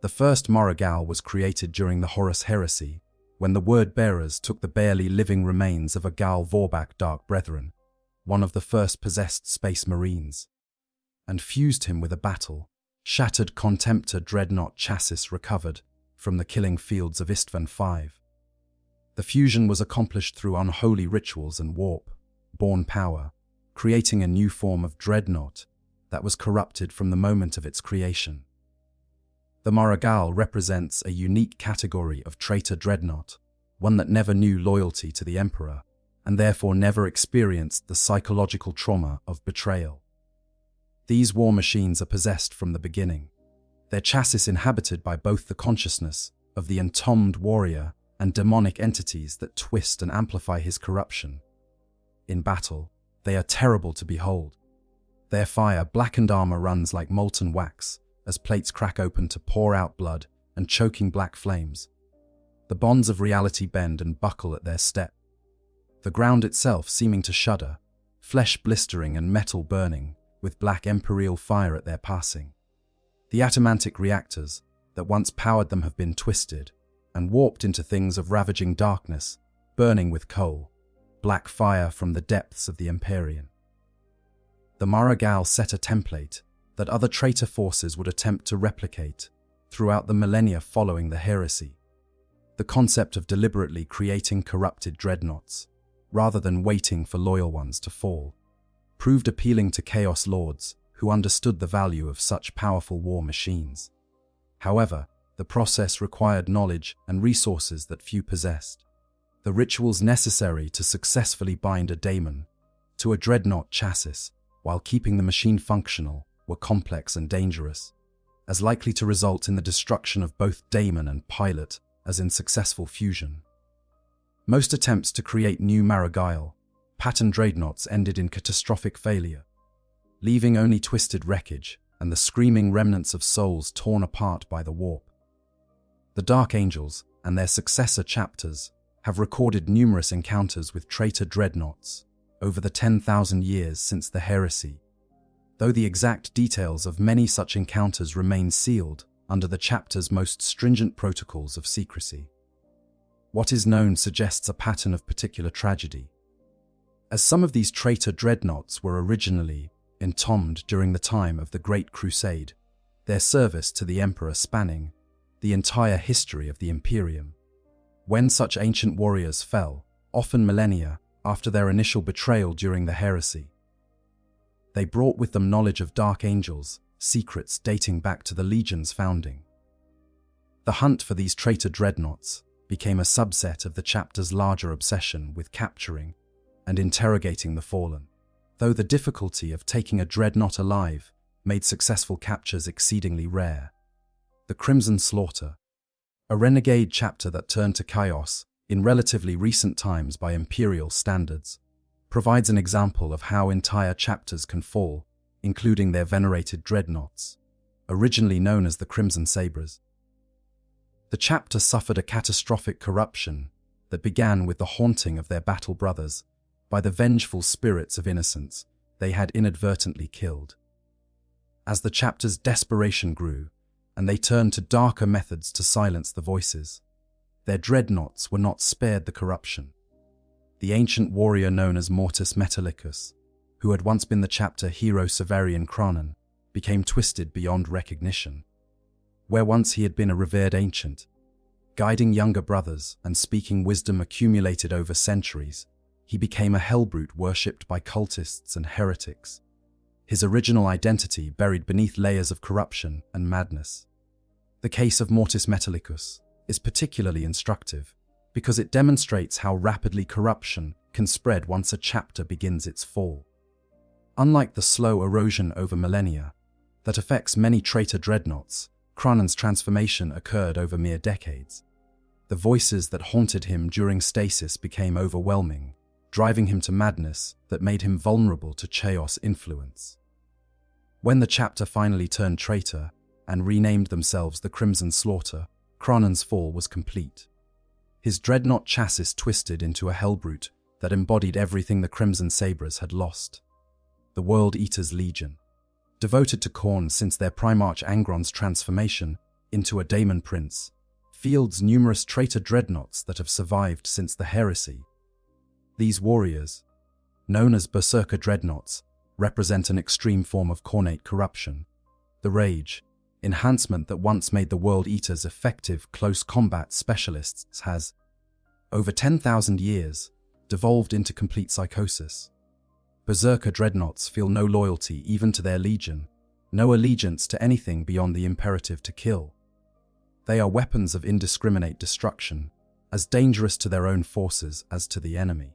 The first Marigal was created during the Horus Heresy, when the Word-bearers took the barely living remains of a Gal Vorbak Dark Brethren, one of the first possessed Space Marines, and fused him with a battle-shattered Contemptor Dreadnought chassis recovered from the killing fields of Istvan V. The fusion was accomplished through unholy rituals and warp-born power, creating a new form of Dreadnought that was corrupted from the moment of its creation. The Marigal represents a unique category of traitor Dreadnought, one that never knew loyalty to the Emperor, and therefore never experienced the psychological trauma of betrayal. These war machines are possessed from the beginning, their chassis inhabited by both the consciousness of the entombed warrior and demonic entities that twist and amplify his corruption. In battle, they are terrible to behold. Their fire blackened armor runs like molten wax as plates crack open to pour out blood and choking black flames. The bonds of reality bend and buckle at their step, the ground itself seeming to shudder, flesh blistering and metal burning, with black imperial fire at their passing. The atomantic reactors that once powered them have been twisted and warped into things of ravaging darkness, burning with coal, black fire from the depths of the Imperium. The Marigal set a template that other traitor forces would attempt to replicate throughout the millennia following the heresy. The concept of deliberately creating corrupted dreadnoughts, rather than waiting for loyal ones to fall, proved appealing to Chaos Lords who understood the value of such powerful war machines. However, the process required knowledge and resources that few possessed. The rituals necessary to successfully bind a daemon to a dreadnought chassis while keeping the machine functional were complex and dangerous, as likely to result in the destruction of both daemon and pilot as in successful fusion. Most attempts to create new Maragile pattern dreadnoughts ended in catastrophic failure, leaving only twisted wreckage and the screaming remnants of souls torn apart by the warp. The Dark Angels and their successor chapters have recorded numerous encounters with traitor dreadnoughts over the 10,000 years since the heresy, though the exact details of many such encounters remain sealed under the chapter's most stringent protocols of secrecy. What is known suggests a pattern of particular tragedy, as some of these traitor dreadnoughts were originally entombed during the time of the Great Crusade, their service to the Emperor spanning the entire history of the Imperium. When such ancient warriors fell, often millennia after their initial betrayal during the heresy, they brought with them knowledge of Dark Angels, secrets dating back to the Legion's founding. The hunt for these traitor dreadnoughts became a subset of the chapter's larger obsession with capturing and interrogating the fallen, though the difficulty of taking a dreadnought alive made successful captures exceedingly rare. The Crimson Slaughter, a renegade chapter that turned to chaos in relatively recent times by Imperial standards, provides an example of how entire chapters can fall, including their venerated dreadnoughts, originally known as the Crimson Sabres. The chapter suffered a catastrophic corruption that began with the haunting of their battle brothers by the vengeful spirits of innocents they had inadvertently killed. As the chapter's desperation grew, and they turned to darker methods to silence the voices, their dreadnoughts were not spared the corruption. The ancient warrior known as Mortis Metallicus, who had once been the chapter hero Severian Cronan, became twisted beyond recognition. Where once he had been a revered ancient, guiding younger brothers and speaking wisdom accumulated over centuries, he became a hellbrute worshipped by cultists and heretics, his original identity buried beneath layers of corruption and madness. The case of Mortis Metallicus is particularly instructive because it demonstrates how rapidly corruption can spread once a chapter begins its fall. Unlike the slow erosion over millennia that affects many traitor dreadnoughts, Cronan's transformation occurred over mere decades. The voices that haunted him during stasis became overwhelming, driving him to madness that made him vulnerable to chaos influence. When the chapter finally turned traitor and renamed themselves the Crimson Slaughter, Cronan's fall was complete. His dreadnought chassis twisted into a hellbrute that embodied everything the Crimson Sabres had lost. The World Eater's Legion, devoted to Khorne since their Primarch Angron's transformation into a Daemon Prince, fields numerous traitor dreadnoughts that have survived since the heresy. These warriors, known as Berserker dreadnoughts, represent an extreme form of Khornate corruption. The rage, enhancement that once made the World Eaters effective close combat specialists has, over 10,000 years, devolved into complete psychosis. Berserker dreadnoughts feel no loyalty even to their legion, no allegiance to anything beyond the imperative to kill. They are weapons of indiscriminate destruction, as dangerous to their own forces as to the enemy.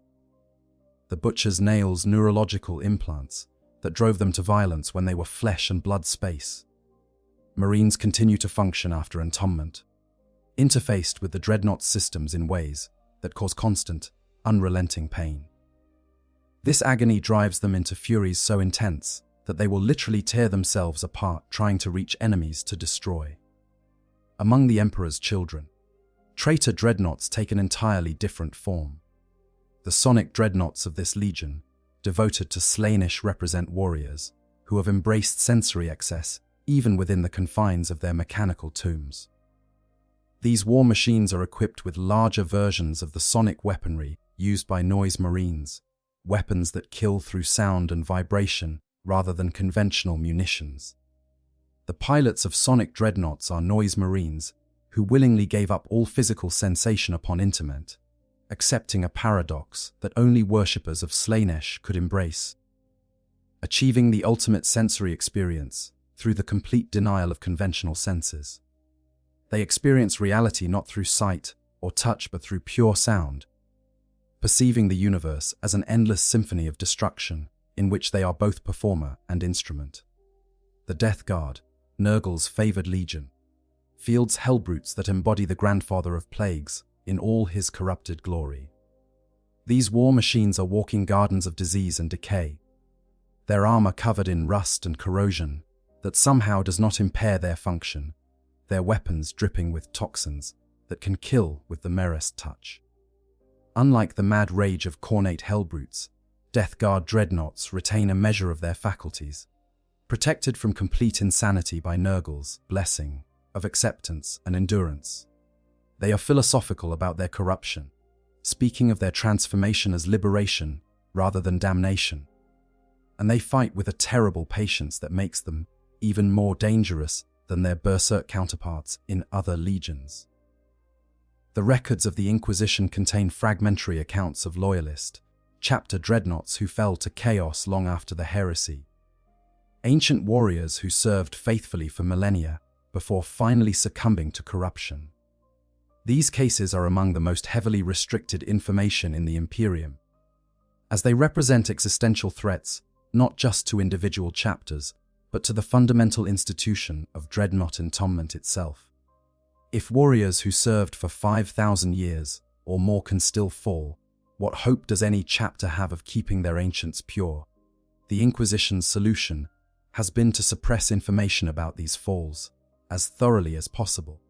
The Butcher's Nails neurological implants that drove them to violence when they were flesh and blood space. Marines continue to function after entombment, interfaced with the dreadnought systems in ways that cause constant, unrelenting pain. This agony drives them into furies so intense that they will literally tear themselves apart trying to reach enemies to destroy. Among the Emperor's children, traitor dreadnoughts take an entirely different form. The sonic dreadnoughts of this legion, devoted to Slainish, represent warriors who have embraced sensory excess even within the confines of their mechanical tombs. These war machines are equipped with larger versions of the sonic weaponry used by Noise Marines, weapons that kill through sound and vibration rather than conventional munitions. The pilots of sonic dreadnoughts are noise marines who willingly gave up all physical sensation upon interment, accepting a paradox that only worshippers of Slaanesh could embrace, achieving the ultimate sensory experience through the complete denial of conventional senses. They experience reality not through sight or touch but through pure sound, perceiving the universe as an endless symphony of destruction in which they are both performer and instrument. The Death Guard, Nurgle's favored legion, fields hellbrutes that embody the grandfather of plagues in all his corrupted glory. These war machines are walking gardens of disease and decay, their armor covered in rust and corrosion that somehow does not impair their function, their weapons dripping with toxins that can kill with the merest touch. Unlike the mad rage of cornate hellbrutes, Death Guard dreadnoughts retain a measure of their faculties, protected from complete insanity by Nurgle's blessing of acceptance and endurance. They are philosophical about their corruption, speaking of their transformation as liberation rather than damnation. And they fight with a terrible patience that makes them even more dangerous than their berserk counterparts in other legions. The records of the Inquisition contain fragmentary accounts of loyalist, chapter dreadnoughts who fell to chaos long after the heresy, ancient warriors who served faithfully for millennia before finally succumbing to corruption. These cases are among the most heavily restricted information in the Imperium, as they represent existential threats not just to individual chapters, but to the fundamental institution of Dreadnought entombment itself. If warriors who served for 5,000 years or more can still fall, what hope does any chapter have of keeping their ancients pure? The Inquisition's solution has been to suppress information about these falls as thoroughly as possible,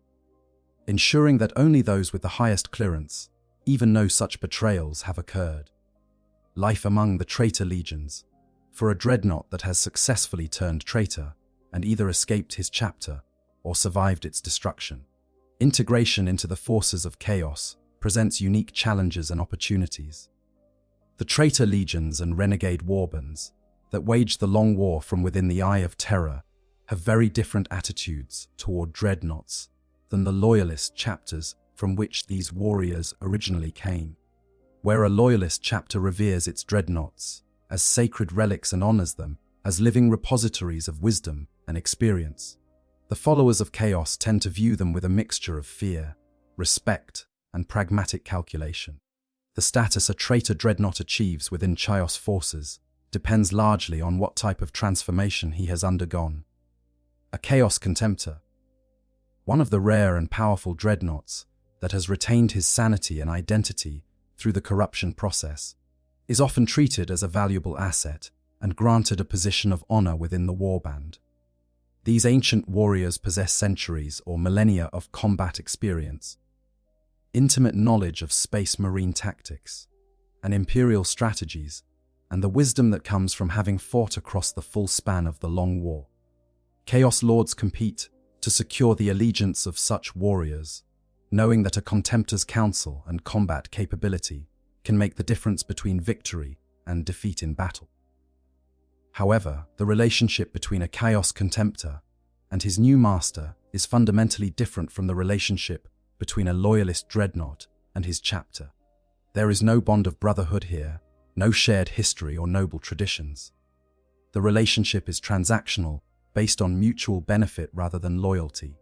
ensuring that only those with the highest clearance even know such betrayals have occurred. Life among the Traitor legions. For a dreadnought that has successfully turned traitor and either escaped his chapter or survived its destruction, integration into the forces of chaos presents unique challenges and opportunities. The Traitor legions and renegade warbands that waged the long war from within the Eye of Terror have very different attitudes toward dreadnoughts than the loyalist chapters from which these warriors originally came. Where a loyalist chapter reveres its dreadnoughts as sacred relics and honors them as living repositories of wisdom and experience, the followers of chaos tend to view them with a mixture of fear, respect, and pragmatic calculation. The status a Traitor dreadnought achieves within Chaos forces depends largely on what type of transformation he has undergone. A Chaos Contemptor, one of the rare and powerful dreadnoughts that has retained his sanity and identity through the corruption process, is often treated as a valuable asset and granted a position of honor within the warband. These ancient warriors possess centuries or millennia of combat experience, intimate knowledge of space marine tactics and imperial strategies, and the wisdom that comes from having fought across the full span of the Long War. Chaos Lords compete to secure the allegiance of such warriors, knowing that a Contemptor's counsel and combat capability can make the difference between victory and defeat in battle. However, the relationship between a Chaos Contemptor and his new master is fundamentally different from the relationship between a loyalist dreadnought and his chapter. There is no bond of brotherhood here, no shared history or noble traditions. The relationship is transactional, based on mutual benefit rather than loyalty.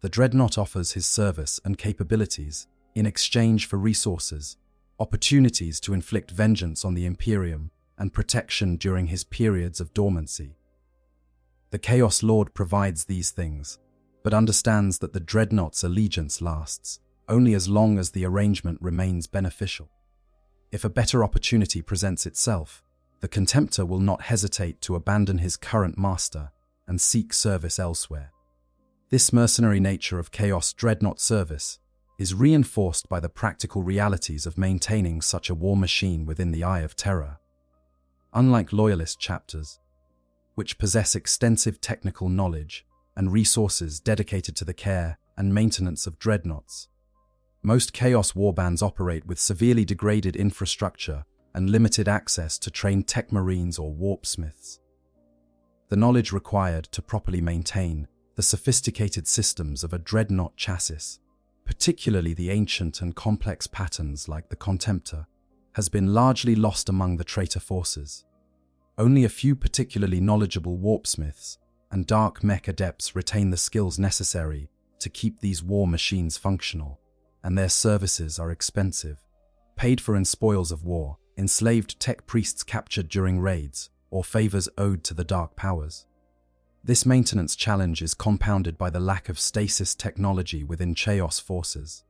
The dreadnought offers his service and capabilities in exchange for resources, opportunities to inflict vengeance on the Imperium, and protection during his periods of dormancy. The Chaos Lord provides these things, but understands that the dreadnought's allegiance lasts only as long as the arrangement remains beneficial. If a better opportunity presents itself, the Contemptor will not hesitate to abandon his current master and seek service elsewhere. This mercenary nature of Chaos dreadnought service is reinforced by the practical realities of maintaining such a war machine within the Eye of Terror. Unlike loyalist chapters, which possess extensive technical knowledge and resources dedicated to the care and maintenance of dreadnoughts, most Chaos warbands operate with severely degraded infrastructure and limited access to trained tech marines or warpsmiths. the knowledge required to properly maintain the sophisticated systems of a Dreadnought chassis, particularly the ancient and complex patterns like the Contemptor, has been largely lost among the Traitor forces. Only a few particularly knowledgeable warpsmiths and dark mech adepts retain the skills necessary to keep these war machines functional, and their services are expensive, paid for in spoils of war, enslaved tech priests captured during raids, or favors owed to the dark powers. This maintenance challenge is compounded by the lack of stasis technology within Chaos forces.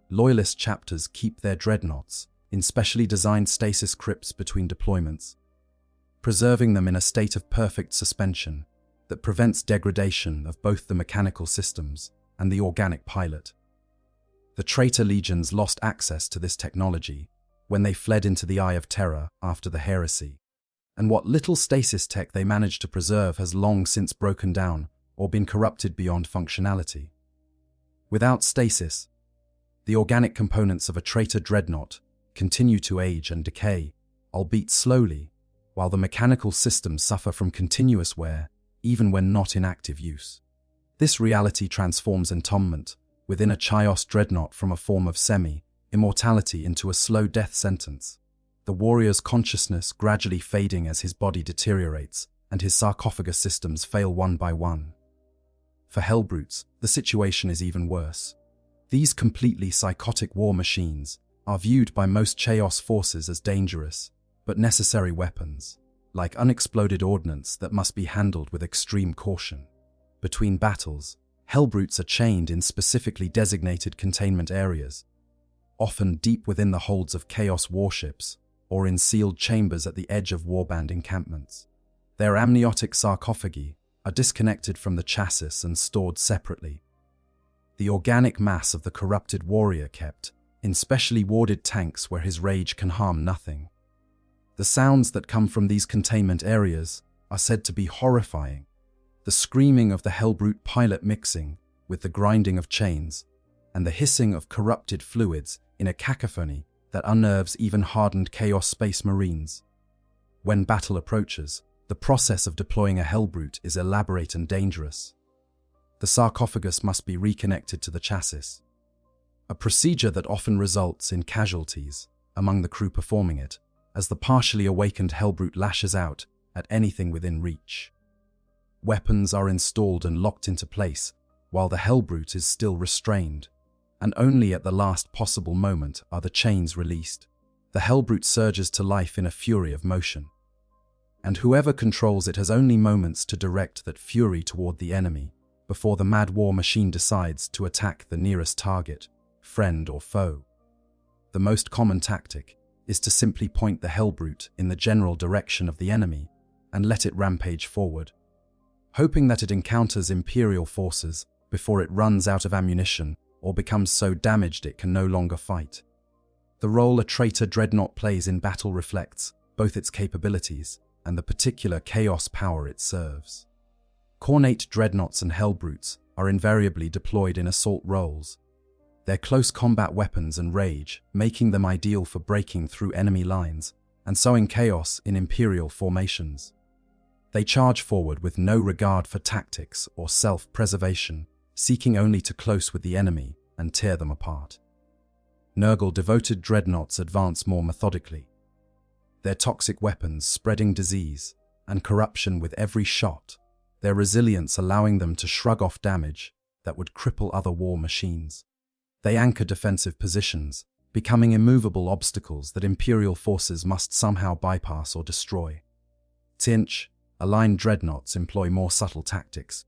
Loyalist chapters keep their dreadnoughts in specially designed stasis crypts between deployments, preserving them in a state of perfect suspension that prevents degradation of both the mechanical systems and the organic pilot. The Traitor legions lost access to this technology when they fled into the Eye of Terror after the heresy, and what little stasis tech they managed to preserve has long since broken down or been corrupted beyond functionality. Without stasis, the organic components of a Traitor dreadnought continue to age and decay, albeit slowly, while the mechanical systems suffer from continuous wear even when not in active use. This reality transforms entombment within a Chaos dreadnought from a form of semi-immortality into a slow death sentence, the warrior's consciousness gradually fading as his body deteriorates and his sarcophagus systems fail one by one. For Hellbrutes, the situation is even worse. These completely psychotic war machines are viewed by most Chaos forces as dangerous but necessary weapons, like unexploded ordnance that must be handled with extreme caution. Between battles, Hellbrutes are chained in specifically designated containment areas, often deep within the holds of Chaos warships or in sealed chambers at the edge of warband encampments. Their amniotic sarcophagi are disconnected from the chassis and stored separately. The organic mass of the corrupted warrior kept in specially warded tanks where his rage can harm nothing. The sounds that come from these containment areas are said to be horrifying. The screaming of the Hellbrute pilot mixing with the grinding of chains and the hissing of corrupted fluids in a cacophony that unnerves even hardened Chaos Space Marines. When battle approaches, the process of deploying a Hellbrute is elaborate and dangerous. The sarcophagus must be reconnected to the chassis, a procedure that often results in casualties among the crew performing it, as the partially awakened Hellbrute lashes out at anything within reach. Weapons are installed and locked into place while the Hellbrute is still restrained, and only at the last possible moment are the chains released. The Hellbrute surges to life in a fury of motion, and whoever controls it has only moments to direct that fury toward the enemy before the mad war machine decides to attack the nearest target, friend or foe. The most common tactic is to simply point the Hellbrute in the general direction of the enemy and let it rampage forward, hoping that it encounters Imperial forces before it runs out of ammunition or becomes so damaged it can no longer fight. The role a Traitor dreadnought plays in battle reflects both its capabilities and the particular Chaos power it serves. Cornate dreadnoughts and Hellbrutes are invariably deployed in assault roles, their close combat weapons and rage making them ideal for breaking through enemy lines and sowing chaos in Imperial formations. They charge forward with no regard for tactics or self-preservation, seeking only to close with the enemy and tear them apart. Nurgle-devoted dreadnoughts advance more methodically, their toxic weapons spreading disease and corruption with every shot, their resilience allowing them to shrug off damage that would cripple other war machines. They anchor defensive positions, becoming immovable obstacles that Imperial forces must somehow bypass or destroy. Aligned dreadnoughts employ more subtle tactics,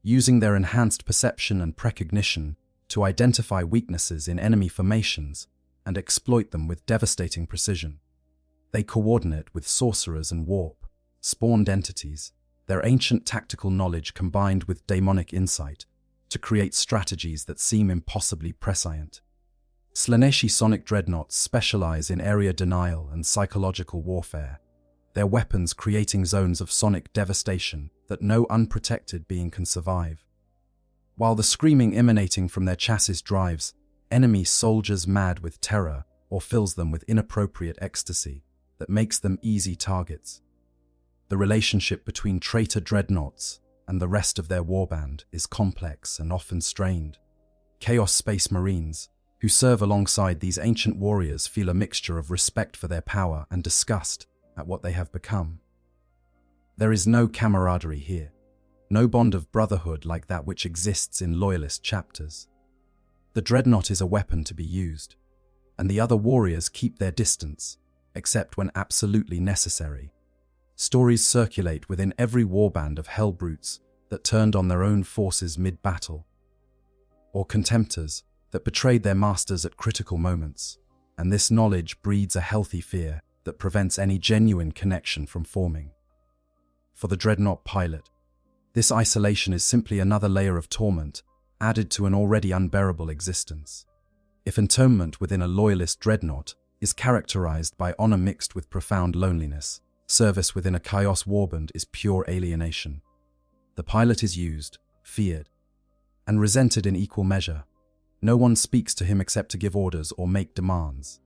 using their enhanced perception and precognition to identify weaknesses in enemy formations and exploit them with devastating precision. They coordinate with sorcerers and warp-spawned entities, their ancient tactical knowledge combined with daemonic insight to create strategies that seem impossibly prescient. Slaaneshi sonic dreadnoughts specialize in area denial and psychological warfare, their weapons creating zones of sonic devastation that no unprotected being can survive. While the screaming emanating from their chassis drives enemy soldiers mad with terror or fills them with inappropriate ecstasy that makes them easy targets. The relationship between traitor dreadnoughts and the rest of their warband is complex and often strained. Chaos Space Marines, who serve alongside these ancient warriors, feel a mixture of respect for their power and disgust at what they have become. There is no camaraderie here, no bond of brotherhood like that which exists in Loyalist chapters. The Dreadnought is a weapon to be used, and the other warriors keep their distance, except when absolutely necessary. Stories circulate within every warband of hellbrutes that turned on their own forces mid-battle, or contemptors that betrayed their masters at critical moments, and this knowledge breeds a healthy fear that prevents any genuine connection from forming. For the Dreadnought pilot, this isolation is simply another layer of torment added to an already unbearable existence. If entombment within a Loyalist Dreadnought is characterized by honor mixed with profound loneliness, service within a Chaos warband is pure alienation. The pilot is used, feared, and resented in equal measure. No one speaks to him except to give orders or make demands.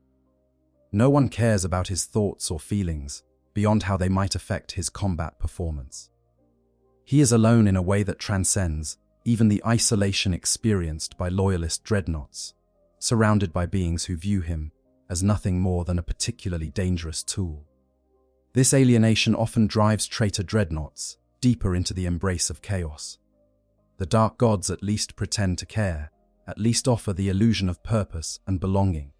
No one cares about his thoughts or feelings beyond how they might affect his combat performance. He is alone in a way that transcends even the isolation experienced by Loyalist dreadnoughts, surrounded by beings who view him as nothing more than a particularly dangerous tool. This alienation often drives traitor dreadnoughts deeper into the embrace of chaos. The dark gods at least pretend to care, at least offer the illusion of purpose and belonging.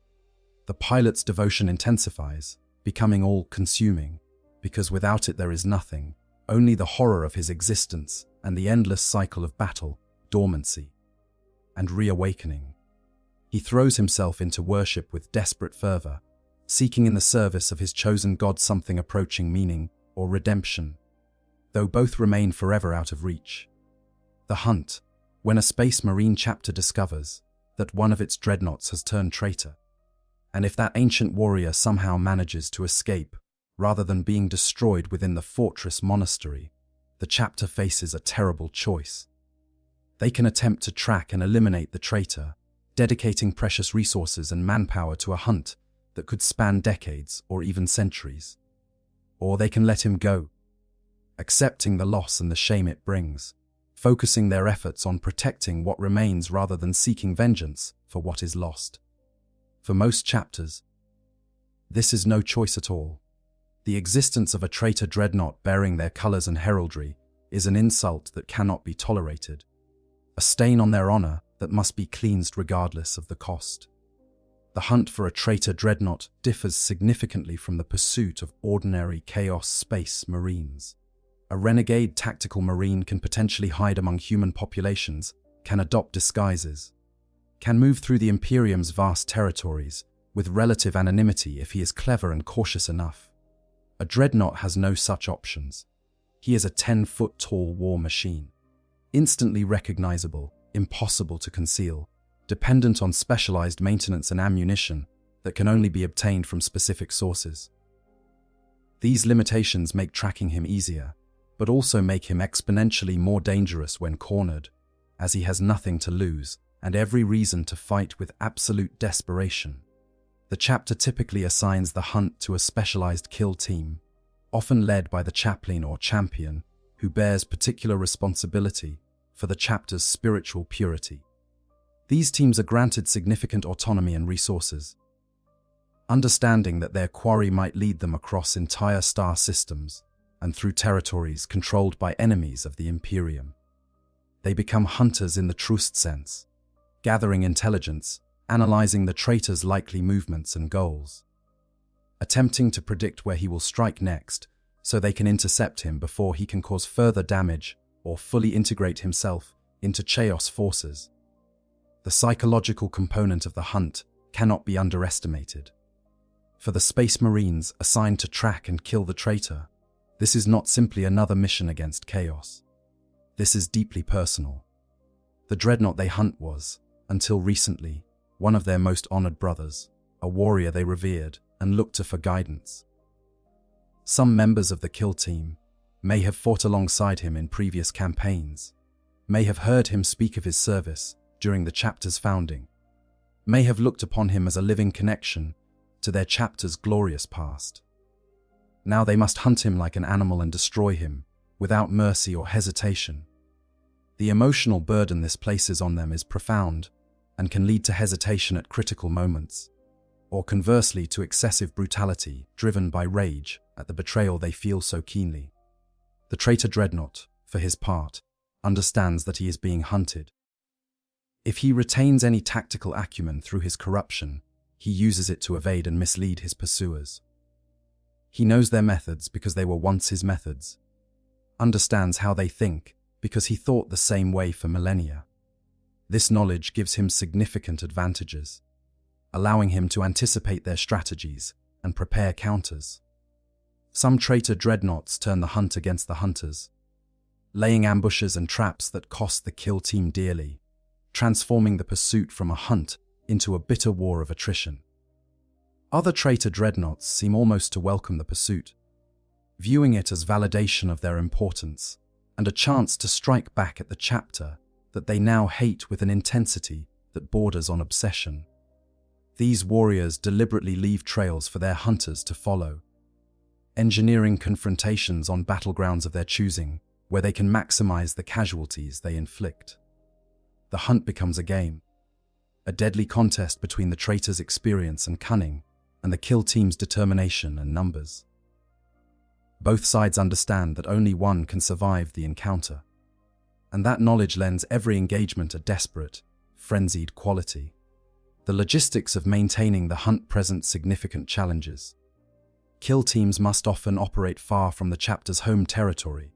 The pilot's devotion intensifies, becoming all-consuming, because without it there is nothing, only the horror of his existence and the endless cycle of battle, dormancy, and reawakening. He throws himself into worship with desperate fervor, seeking in the service of his chosen god something approaching meaning or redemption, though both remain forever out of reach. The hunt, when a Space Marine chapter discovers that one of its dreadnoughts has turned traitor, and if that ancient warrior somehow manages to escape rather than being destroyed within the fortress monastery, the chapter faces a terrible choice. They can attempt to track and eliminate the traitor, dedicating precious resources and manpower to a hunt that could span decades or even centuries. Or they can let him go, accepting the loss and the shame it brings, focusing their efforts on protecting what remains rather than seeking vengeance for what is lost. For most chapters, this is no choice at all. The existence of a traitor dreadnought bearing their colors and heraldry is an insult that cannot be tolerated, a stain on their honor that must be cleansed regardless of the cost. The hunt for a traitor dreadnought differs significantly from the pursuit of ordinary Chaos Space Marines. A renegade tactical marine can potentially hide among human populations, can adopt disguises, can move through the Imperium's vast territories with relative anonymity if he is clever and cautious enough. A dreadnought has no such options. He is a 10-foot-tall war machine, instantly recognizable, impossible to conceal, dependent on specialized maintenance and ammunition that can only be obtained from specific sources. These limitations make tracking him easier, but also make him exponentially more dangerous when cornered, as he has nothing to lose and every reason to fight with absolute desperation. The chapter typically assigns the hunt to a specialized kill team, often led by the chaplain or champion, who bears particular responsibility for the chapter's spiritual purity. These teams are granted significant autonomy and resources, understanding that their quarry might lead them across entire star systems and through territories controlled by enemies of the Imperium. They become hunters in the truest sense, gathering intelligence, analyzing the traitor's likely movements and goals, attempting to predict where he will strike next so they can intercept him before he can cause further damage or fully integrate himself into Chaos forces. The psychological component of the hunt cannot be underestimated. For the Space Marines assigned to track and kill the traitor, this is not simply another mission against chaos. This is deeply personal. The dreadnought they hunt was, until recently, one of their most honored brothers, a warrior they revered and looked to for guidance. Some members of the kill team may have fought alongside him in previous campaigns, may have heard him speak of his service during the chapter's founding, may have looked upon him as a living connection to their chapter's glorious past. Now they must hunt him like an animal and destroy him, without mercy or hesitation. The emotional burden this places on them is profound and can lead to hesitation at critical moments, or conversely to excessive brutality driven by rage at the betrayal they feel so keenly. The traitor Dreadnought, for his part, understands that he is being hunted. If he retains any tactical acumen through his corruption, he uses it to evade and mislead his pursuers. He knows their methods because they were once his methods, understands how they think because he thought the same way for millennia. This knowledge gives him significant advantages, allowing him to anticipate their strategies and prepare counters. Some traitor dreadnoughts turn the hunt against the hunters, laying ambushes and traps that cost the kill team dearly, transforming the pursuit from a hunt into a bitter war of attrition. Other traitor dreadnoughts seem almost to welcome the pursuit, viewing it as validation of their importance and a chance to strike back at the chapter that they now hate with an intensity that borders on obsession. These warriors deliberately leave trails for their hunters to follow, engineering confrontations on battlegrounds of their choosing where they can maximize the casualties they inflict. The hunt becomes a game, a deadly contest between the traitor's experience and cunning and the kill team's determination and numbers. Both sides understand that only one can survive the encounter, and that knowledge lends every engagement a desperate, frenzied quality. The logistics of maintaining the hunt present significant challenges. Kill teams must often operate far from the chapter's home territory,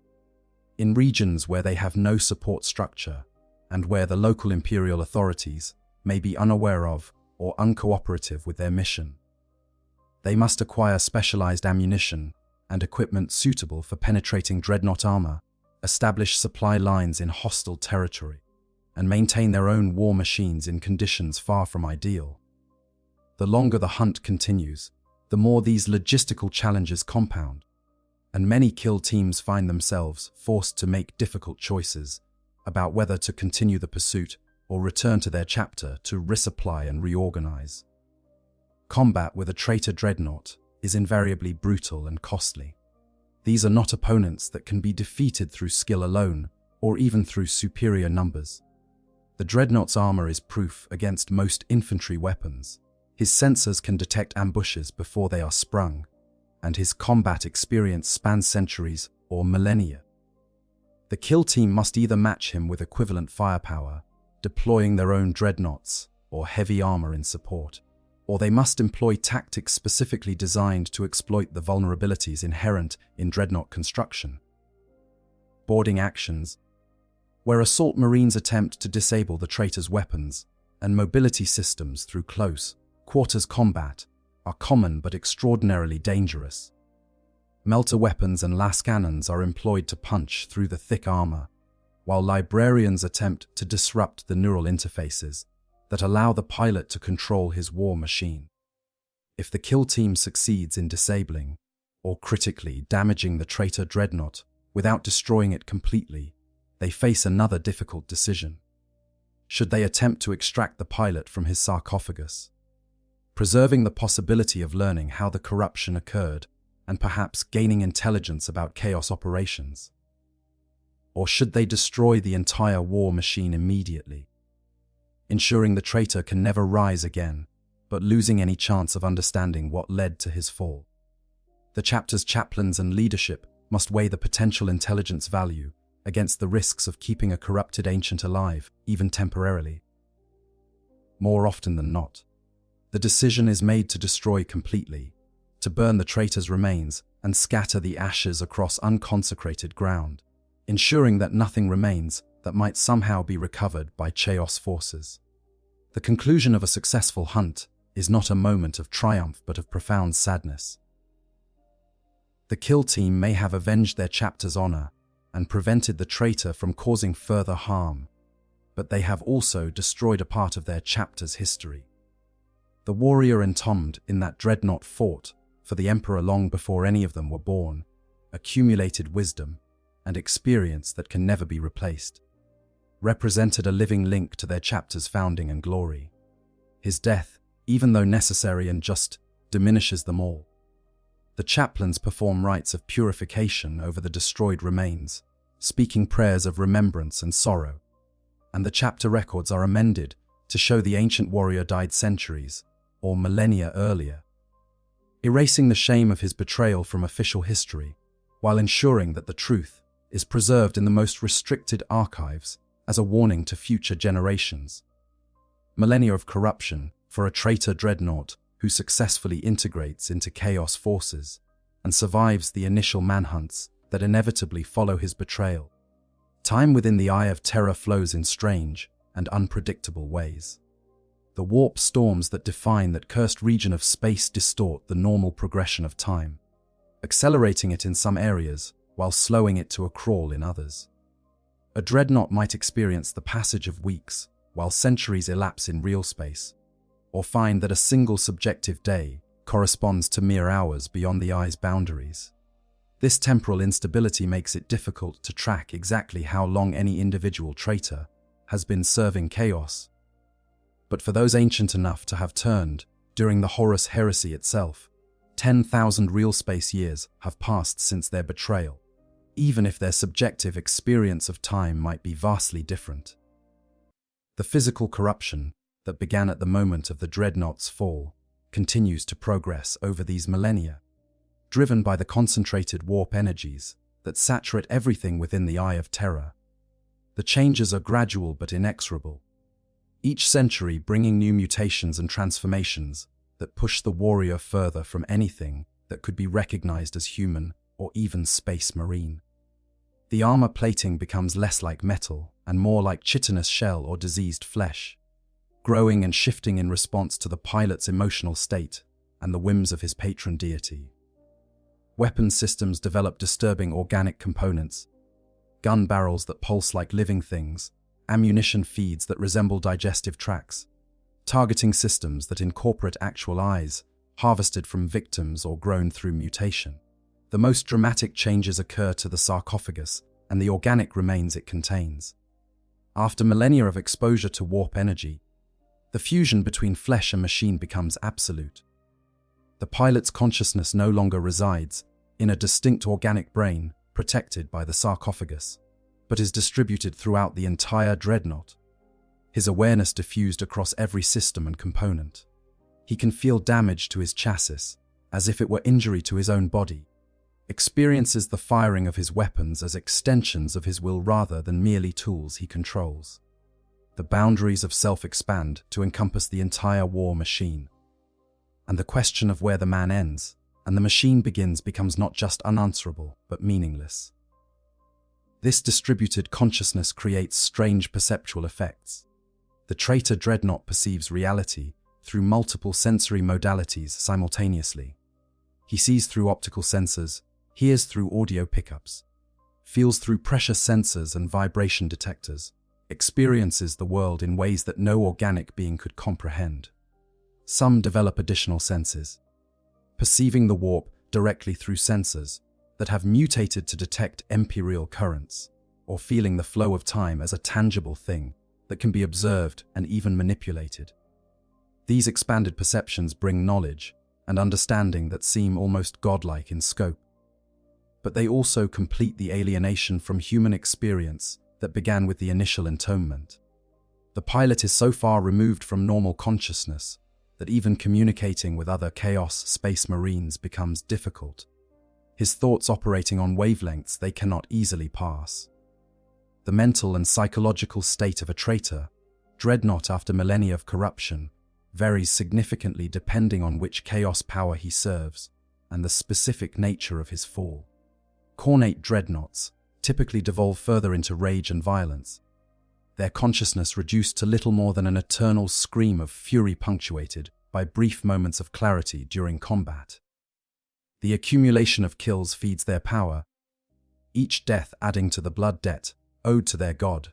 in regions where they have no support structure and where the local Imperial authorities may be unaware of or uncooperative with their mission. They must acquire specialized ammunition and equipment suitable for penetrating dreadnought armor, establish supply lines in hostile territory, and maintain their own war machines in conditions far from ideal. The longer the hunt continues, the more these logistical challenges compound, and many kill teams find themselves forced to make difficult choices about whether to continue the pursuit or return to their chapter to resupply and reorganize. Combat with a traitor dreadnought is invariably brutal and costly. These are not opponents that can be defeated through skill alone or even through superior numbers. The dreadnought's armor is proof against most infantry weapons. His sensors can detect ambushes before they are sprung, and his combat experience spans centuries or millennia. The kill team must either match him with equivalent firepower, deploying their own dreadnoughts or heavy armor in support, or they must employ tactics specifically designed to exploit the vulnerabilities inherent in dreadnought construction. Boarding actions, where assault marines attempt to disable the traitor's weapons and mobility systems through close quarters combat, are common but extraordinarily dangerous. Melter weapons and las cannons are employed to punch through the thick armor, while librarians attempt to disrupt the neural interfaces that allow the pilot to control his war machine. If the kill team succeeds in disabling or critically damaging the traitor dreadnought without destroying it completely, they face another difficult decision. Should they attempt to extract the pilot from his sarcophagus, preserving the possibility of learning how the corruption occurred and perhaps gaining intelligence about chaos operations? Or should they destroy the entire war machine immediately, ensuring the traitor can never rise again, but losing any chance of understanding what led to his fall? The chapter's chaplains and leadership must weigh the potential intelligence value against the risks of keeping a corrupted ancient alive, even temporarily. More often than not, the decision is made to destroy completely, to burn the traitor's remains and scatter the ashes across unconsecrated ground, ensuring that nothing remains that might somehow be recovered by chaos forces. The conclusion of a successful hunt is not a moment of triumph but of profound sadness. The kill team may have avenged their chapter's honor and prevented the traitor from causing further harm, but they have also destroyed a part of their chapter's history. The warrior entombed in that dreadnought fought for the emperor long before any of them were born, accumulated wisdom and experience that can never be replaced, represented a living link to their chapter's founding and glory. His death, even though necessary and just, diminishes them all. The chaplains perform rites of purification over the destroyed remains, speaking prayers of remembrance and sorrow. And the chapter records are amended to show the ancient warrior died centuries or millennia earlier, erasing the shame of his betrayal from official history, while ensuring that the truth is preserved in the most restricted archives as a warning to future generations. Millennia of corruption for a traitor dreadnought who successfully integrates into chaos forces and survives the initial manhunts that inevitably follow his betrayal. Time within the Eye of Terror flows in strange and unpredictable ways. The warp storms that define that cursed region of space distort the normal progression of time, accelerating it in some areas while slowing it to a crawl in others. A dreadnought might experience the passage of weeks while centuries elapse in real space, or find that a single subjective day corresponds to mere hours beyond the eye's boundaries. This temporal instability makes it difficult to track exactly how long any individual traitor has been serving chaos. But for those ancient enough to have turned during the Horus heresy itself, 10,000 real space years have passed since their betrayal, even if their subjective experience of time might be vastly different. The physical corruption that began at the moment of the dreadnought's fall continues to progress over these millennia, driven by the concentrated warp energies that saturate everything within the Eye of Terror. The changes are gradual but inexorable, each century bringing new mutations and transformations that push the warrior further from anything that could be recognized as human or even space marine. The armor plating becomes less like metal and more like chitinous shell or diseased flesh, growing and shifting in response to the pilot's emotional state and the whims of his patron deity. Weapon systems develop disturbing organic components, gun barrels that pulse like living things, ammunition feeds that resemble digestive tracts, targeting systems that incorporate actual eyes, harvested from victims or grown through mutation. The most dramatic changes occur to the sarcophagus and the organic remains it contains. After millennia of exposure to warp energy, the fusion between flesh and machine becomes absolute. The pilot's consciousness no longer resides in a distinct organic brain protected by the sarcophagus, but is distributed throughout the entire dreadnought. His awareness diffused across every system and component. He can feel damage to his chassis, as if it were injury to his own body, experiences the firing of his weapons as extensions of his will rather than merely tools he controls. The boundaries of self expand to encompass the entire war machine, and the question of where the man ends and the machine begins becomes not just unanswerable, but meaningless. This distributed consciousness creates strange perceptual effects. The traitor dreadnought perceives reality through multiple sensory modalities simultaneously. He sees through optical sensors, hears through audio pickups, feels through pressure sensors and vibration detectors, experiences the world in ways that no organic being could comprehend. Some develop additional senses, perceiving the warp directly through sensors that have mutated to detect imperial currents, or feeling the flow of time as a tangible thing that can be observed and even manipulated. These expanded perceptions bring knowledge and understanding that seem almost godlike in scope. But they also complete the alienation from human experience that began with the initial entombment. The pilot is so far removed from normal consciousness that even communicating with other Chaos Space Marines becomes difficult, his thoughts operating on wavelengths they cannot easily pass. The mental and psychological state of a traitor, dreadnought after millennia of corruption, varies significantly depending on which chaos power he serves and the specific nature of his fall. Cornate dreadnoughts typically devolve further into rage and violence, their consciousness reduced to little more than an eternal scream of fury punctuated by brief moments of clarity during combat. The accumulation of kills feeds their power, each death adding to the blood debt owed to their god,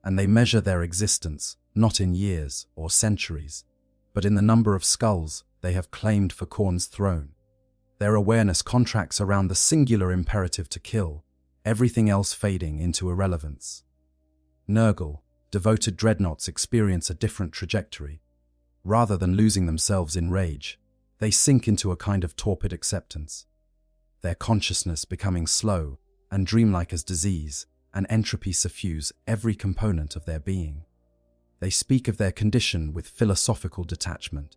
and they measure their existence not in years or centuries, but in the number of skulls they have claimed for Khorne's throne. Their awareness contracts around the singular imperative to kill, everything else fading into irrelevance. Nurgle, devoted dreadnoughts experience a different trajectory. Rather than losing themselves in rage, they sink into a kind of torpid acceptance, their consciousness becoming slow and dreamlike as disease, and entropy suffuse every component of their being. They speak of their condition with philosophical detachment,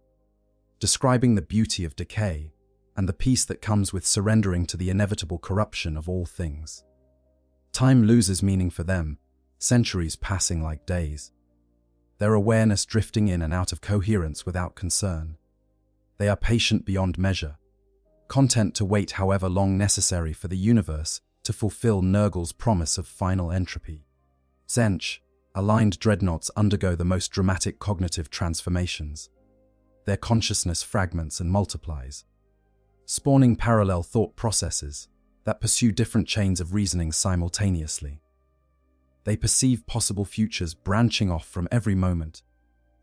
describing the beauty of decay and the peace that comes with surrendering to the inevitable corruption of all things. Time loses meaning for them, centuries passing like days. Their awareness drifting in and out of coherence without concern. They are patient beyond measure, content to wait however long necessary for the universe to fulfill Nurgle's promise of final entropy. Tzeentch, aligned dreadnoughts undergo the most dramatic cognitive transformations. Their consciousness fragments and multiplies, spawning parallel thought processes that pursue different chains of reasoning simultaneously. They perceive possible futures branching off from every moment,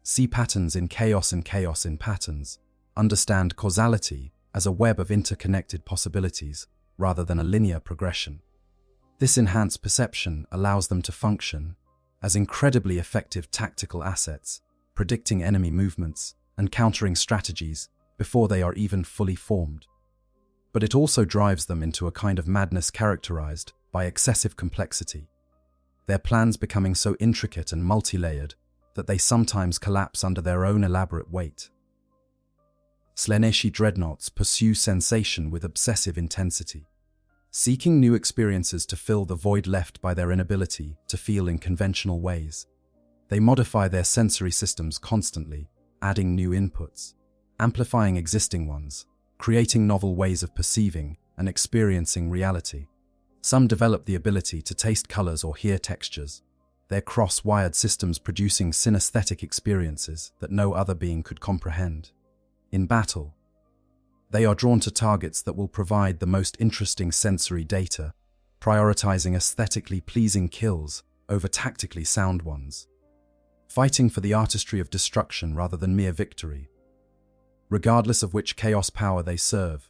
see patterns in chaos and chaos in patterns, understand causality as a web of interconnected possibilities rather than a linear progression. This enhanced perception allows them to function as incredibly effective tactical assets, predicting enemy movements and countering strategies before they are even fully formed. But it also drives them into a kind of madness characterized by excessive complexity, their plans becoming so intricate and multi-layered that they sometimes collapse under their own elaborate weight. Slaaneshi dreadnoughts pursue sensation with obsessive intensity, seeking new experiences to fill the void left by their inability to feel in conventional ways. They modify their sensory systems constantly, adding new inputs, amplifying existing ones, creating novel ways of perceiving and experiencing reality. Some develop the ability to taste colors or hear textures, their cross-wired systems producing synesthetic experiences that no other being could comprehend. In battle, they are drawn to targets that will provide the most interesting sensory data, prioritizing aesthetically pleasing kills over tactically sound ones, fighting for the artistry of destruction rather than mere victory. Regardless of which chaos power they serve,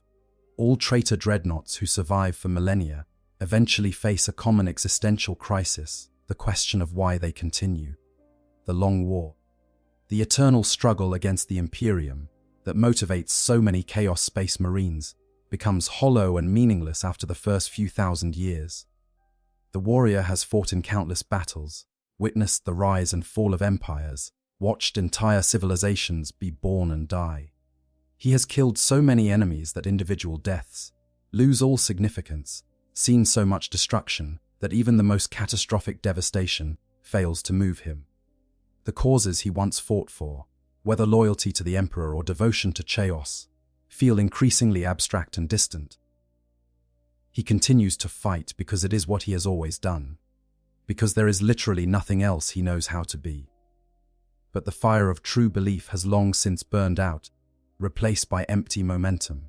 all traitor dreadnoughts who survive for millennia eventually face a common existential crisis, the question of why they continue. The long war, the eternal struggle against the Imperium that motivates so many Chaos Space Marines, becomes hollow and meaningless after the first few thousand years. The warrior has fought in countless battles, witnessed the rise and fall of empires, watched entire civilizations be born and die. He has killed so many enemies that individual deaths lose all significance, seen so much destruction that even the most catastrophic devastation fails to move him. The causes he once fought for, whether loyalty to the Emperor or devotion to Chaos, feel increasingly abstract and distant. He continues to fight because it is what he has always done, because there is literally nothing else he knows how to be. But the fire of true belief has long since burned out, replaced by empty momentum.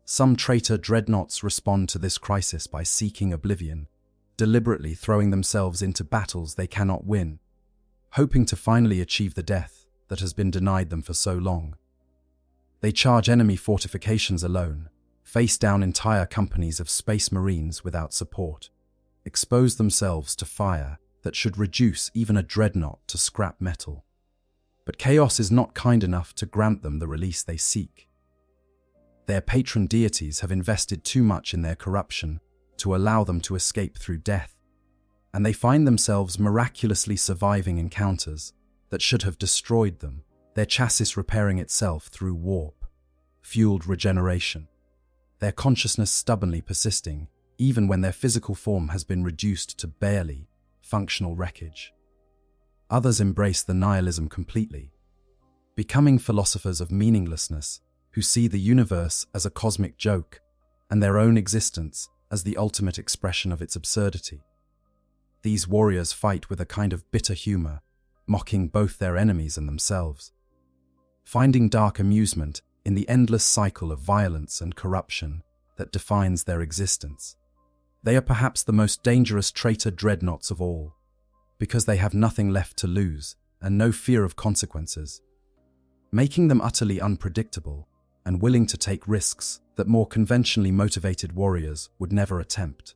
Some traitor dreadnoughts respond to this crisis by seeking oblivion, deliberately throwing themselves into battles they cannot win, hoping to finally achieve the death that has been denied them for so long. They charge enemy fortifications alone, face down entire companies of space marines without support, expose themselves to fire that should reduce even a dreadnought to scrap metal. But chaos is not kind enough to grant them the release they seek. Their patron deities have invested too much in their corruption to allow them to escape through death, and they find themselves miraculously surviving encounters that should have destroyed them, their chassis repairing itself through warp, fueled regeneration, their consciousness stubbornly persisting even when their physical form has been reduced to barely functional wreckage. Others embrace the nihilism completely, becoming philosophers of meaninglessness who see the universe as a cosmic joke and their own existence as the ultimate expression of its absurdity. These warriors fight with a kind of bitter humor, mocking both their enemies and themselves, finding dark amusement in the endless cycle of violence and corruption that defines their existence. They are perhaps the most dangerous traitor dreadnoughts of all, because they have nothing left to lose and no fear of consequences, making them utterly unpredictable and willing to take risks that more conventionally motivated warriors would never attempt.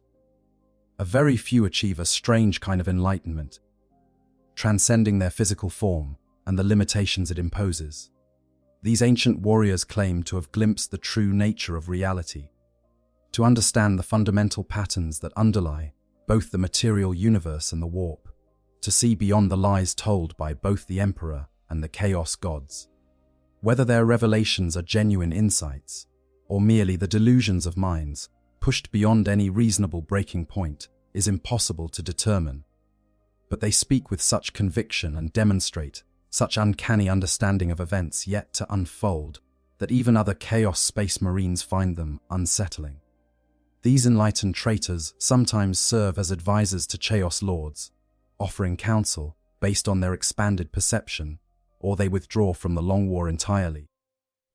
A very few achieve a strange kind of enlightenment, transcending their physical form and the limitations it imposes. These ancient warriors claim to have glimpsed the true nature of reality, to understand the fundamental patterns that underlie both the material universe and the warp, to see beyond the lies told by both the Emperor and the Chaos Gods. Whether their revelations are genuine insights, or merely the delusions of minds pushed beyond any reasonable breaking point, is impossible to determine. But they speak with such conviction and demonstrate such uncanny understanding of events yet to unfold that even other Chaos Space Marines find them unsettling. These enlightened traitors sometimes serve as advisors to Chaos Lords, offering counsel based on their expanded perception, or they withdraw from the Long War entirely,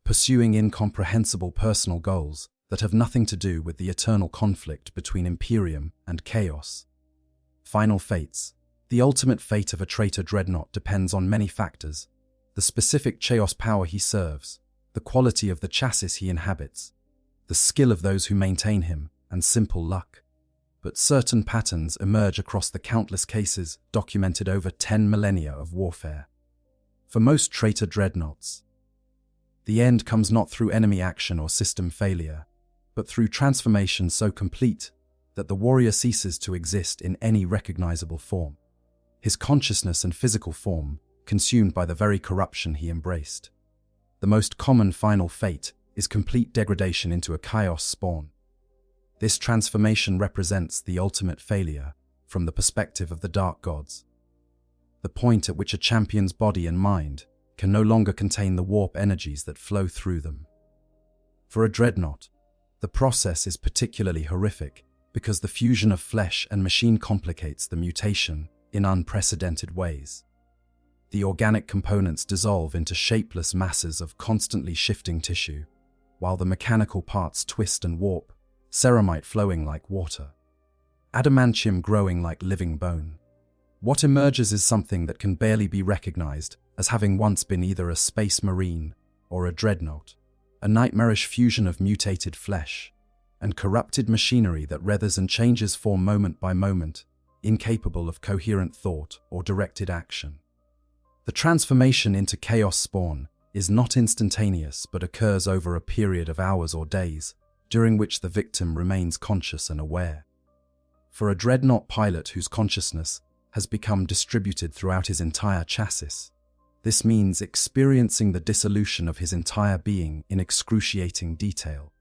pursuing incomprehensible personal goals that have nothing to do with the eternal conflict between Imperium and Chaos. Final fates. The ultimate fate of a traitor Dreadnought depends on many factors: the specific Chaos power he serves, the quality of the chassis he inhabits, the skill of those who maintain him, and simple luck. But certain patterns emerge across the countless cases documented over 10 millennia of warfare. For most traitor Dreadnoughts, the end comes not through enemy action or system failure, but through transformation so complete that the warrior ceases to exist in any recognizable form, his consciousness and physical form consumed by the very corruption he embraced. The most common final fate is complete degradation into a chaos spawn. This transformation represents the ultimate failure from the perspective of the Dark Gods, the point at which a champion's body and mind can no longer contain the warp energies that flow through them. For a Dreadnought, the process is particularly horrific because the fusion of flesh and machine complicates the mutation in unprecedented ways. The organic components dissolve into shapeless masses of constantly shifting tissue, while the mechanical parts twist and warp, ceramite flowing like water, adamantium growing like living bone. What emerges is something that can barely be recognized as having once been either a space marine or a dreadnought, a nightmarish fusion of mutated flesh and corrupted machinery that wrethers and changes form moment by moment, incapable of coherent thought or directed action. The transformation into Chaos Spawn is not instantaneous but occurs over a period of hours or days, during which the victim remains conscious and aware. For a Dreadnought pilot whose consciousness has become distributed throughout his entire chassis, this means experiencing the dissolution of his entire being in excruciating detail.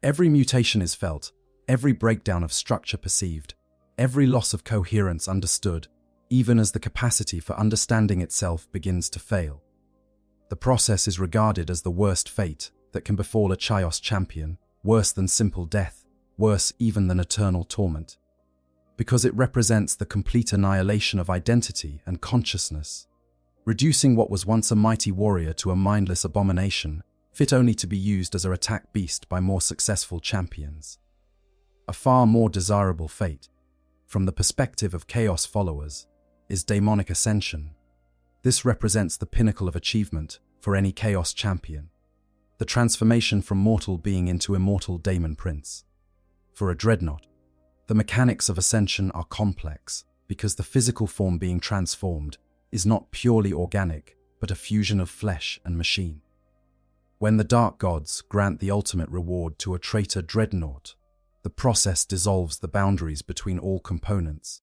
Every mutation is felt, every breakdown of structure perceived, every loss of coherence understood, even as the capacity for understanding itself begins to fail. The process is regarded as the worst fate that can befall a Chaos champion, worse than simple death, worse even than eternal torment, because it represents the complete annihilation of identity and consciousness, reducing what was once a mighty warrior to a mindless abomination, fit only to be used as an attack beast by more successful champions. A far more desirable fate, from the perspective of Chaos followers, is demonic ascension. This represents the pinnacle of achievement for any Chaos champion, the transformation from mortal being into immortal Daemon Prince. For a Dreadnought, the mechanics of ascension are complex because the physical form being transformed is not purely organic but a fusion of flesh and machine. When the Dark Gods grant the ultimate reward to a traitor Dreadnought, the process dissolves the boundaries between all components,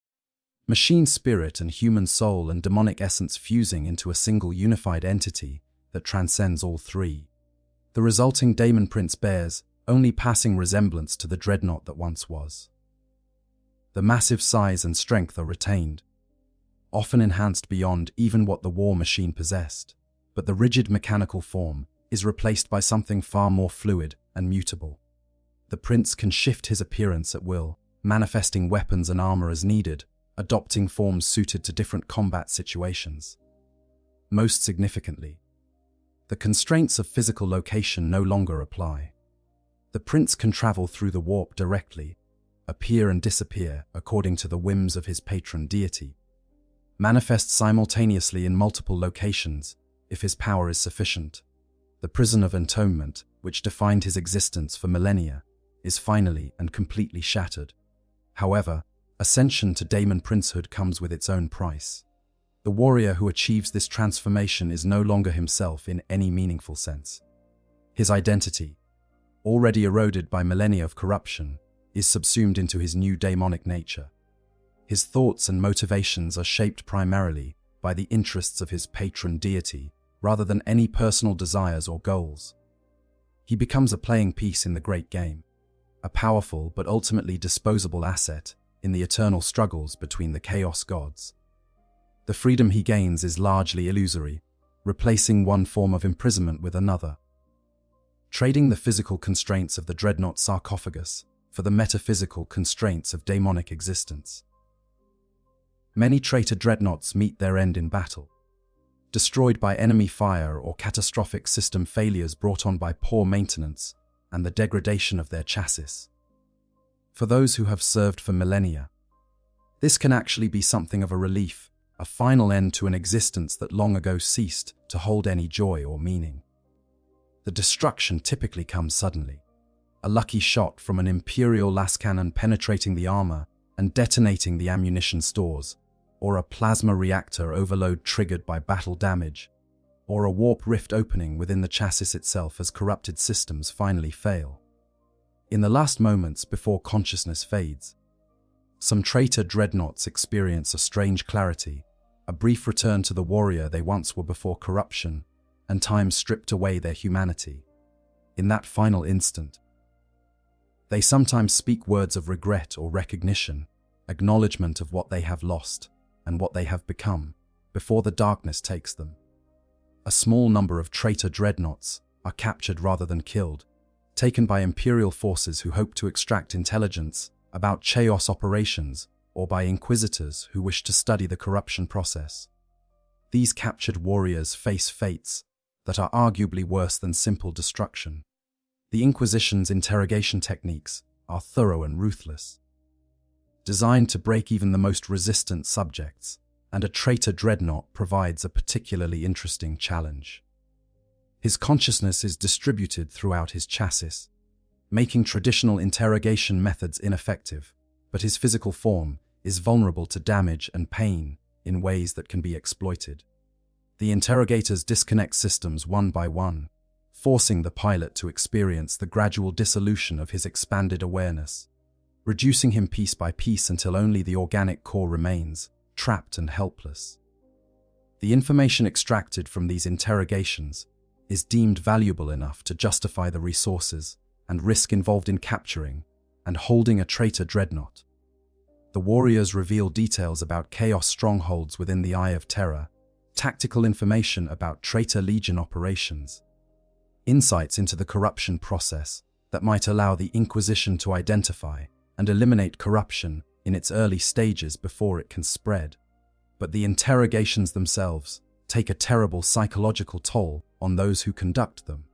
machine spirit and human soul and demonic essence fusing into a single unified entity that transcends all three. The resulting Daemon Prince bears only passing resemblance to the Dreadnought that once was. The massive size and strength are retained, often enhanced beyond even what the war machine possessed, but the rigid mechanical form is replaced by something far more fluid and mutable. The Prince can shift his appearance at will, manifesting weapons and armor as needed, adopting forms suited to different combat situations. Most significantly, the constraints of physical location no longer apply. The Prince can travel through the warp directly, appear and disappear according to the whims of his patron deity, manifest simultaneously in multiple locations if his power is sufficient. The prison of entombment, which defined his existence for millennia, is finally and completely shattered. However, ascension to Daemon Princehood comes with its own price. The warrior who achieves this transformation is no longer himself in any meaningful sense. His identity, already eroded by millennia of corruption, is subsumed into his new daemonic nature. His thoughts and motivations are shaped primarily by the interests of his patron deity, rather than any personal desires or goals. He becomes a playing piece in the great game, a powerful but ultimately disposable asset in the eternal struggles between the Chaos gods. The freedom he gains is largely illusory, replacing one form of imprisonment with another. Trading the physical constraints of the Dreadnought sarcophagus for the metaphysical constraints of daemonic existence. Many Traitor Dreadnoughts meet their end in battle, destroyed by enemy fire or catastrophic system failures brought on by poor maintenance and the degradation of their chassis. For those who have served for millennia, this can actually be something of a relief, a final end to an existence that long ago ceased to hold any joy or meaning. The destruction typically comes suddenly, a lucky shot from an Imperial lascannon penetrating the armor and detonating the ammunition stores, or a plasma reactor overload triggered by battle damage, or a warp rift opening within the chassis itself as corrupted systems finally fail. In the last moments before consciousness fades, some Traitor Dreadnoughts experience a strange clarity, a brief return to the warrior they once were before corruption, and time stripped away their humanity. In that final instant, they sometimes speak words of regret or recognition, acknowledgement of what they have lost and what they have become, before the darkness takes them. A small number of Traitor Dreadnoughts are captured rather than killed, taken by Imperial forces who hope to extract intelligence about Chaos operations, or by Inquisitors who wish to study the corruption process. These captured warriors face fates that are arguably worse than simple destruction. The Inquisition's interrogation techniques are thorough and ruthless, designed to break even the most resistant subjects, and a Traitor Dreadnought provides a particularly interesting challenge. His consciousness is distributed throughout his chassis, making traditional interrogation methods ineffective, but his physical form is vulnerable to damage and pain in ways that can be exploited. The interrogators disconnect systems one by one, forcing the pilot to experience the gradual dissolution of his expanded awareness, reducing him piece by piece until only the organic core remains, trapped and helpless. The information extracted from these interrogations is deemed valuable enough to justify the resources and risk involved in capturing and holding a Traitor Dreadnought. The warriors reveal details about Chaos strongholds within the Eye of Terror, tactical information about Traitor Legion operations, insights into the corruption process that might allow the Inquisition to identify and eliminate corruption in its early stages before it can spread. But the interrogations themselves take a terrible psychological toll on those who conduct them.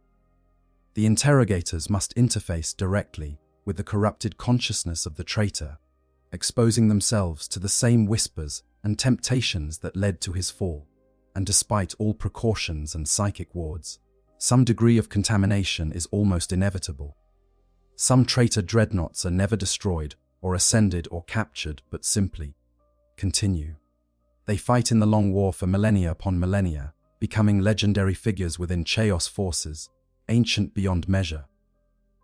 The interrogators must interface directly with the corrupted consciousness of the traitor, exposing themselves to the same whispers and temptations that led to his fall. And despite all precautions and psychic wards, some degree of contamination is almost inevitable. Some Traitor Dreadnoughts are never destroyed or ascended or captured, but simply continue. They fight in the long war for millennia upon millennia, becoming legendary figures within Chaos forces, ancient beyond measure,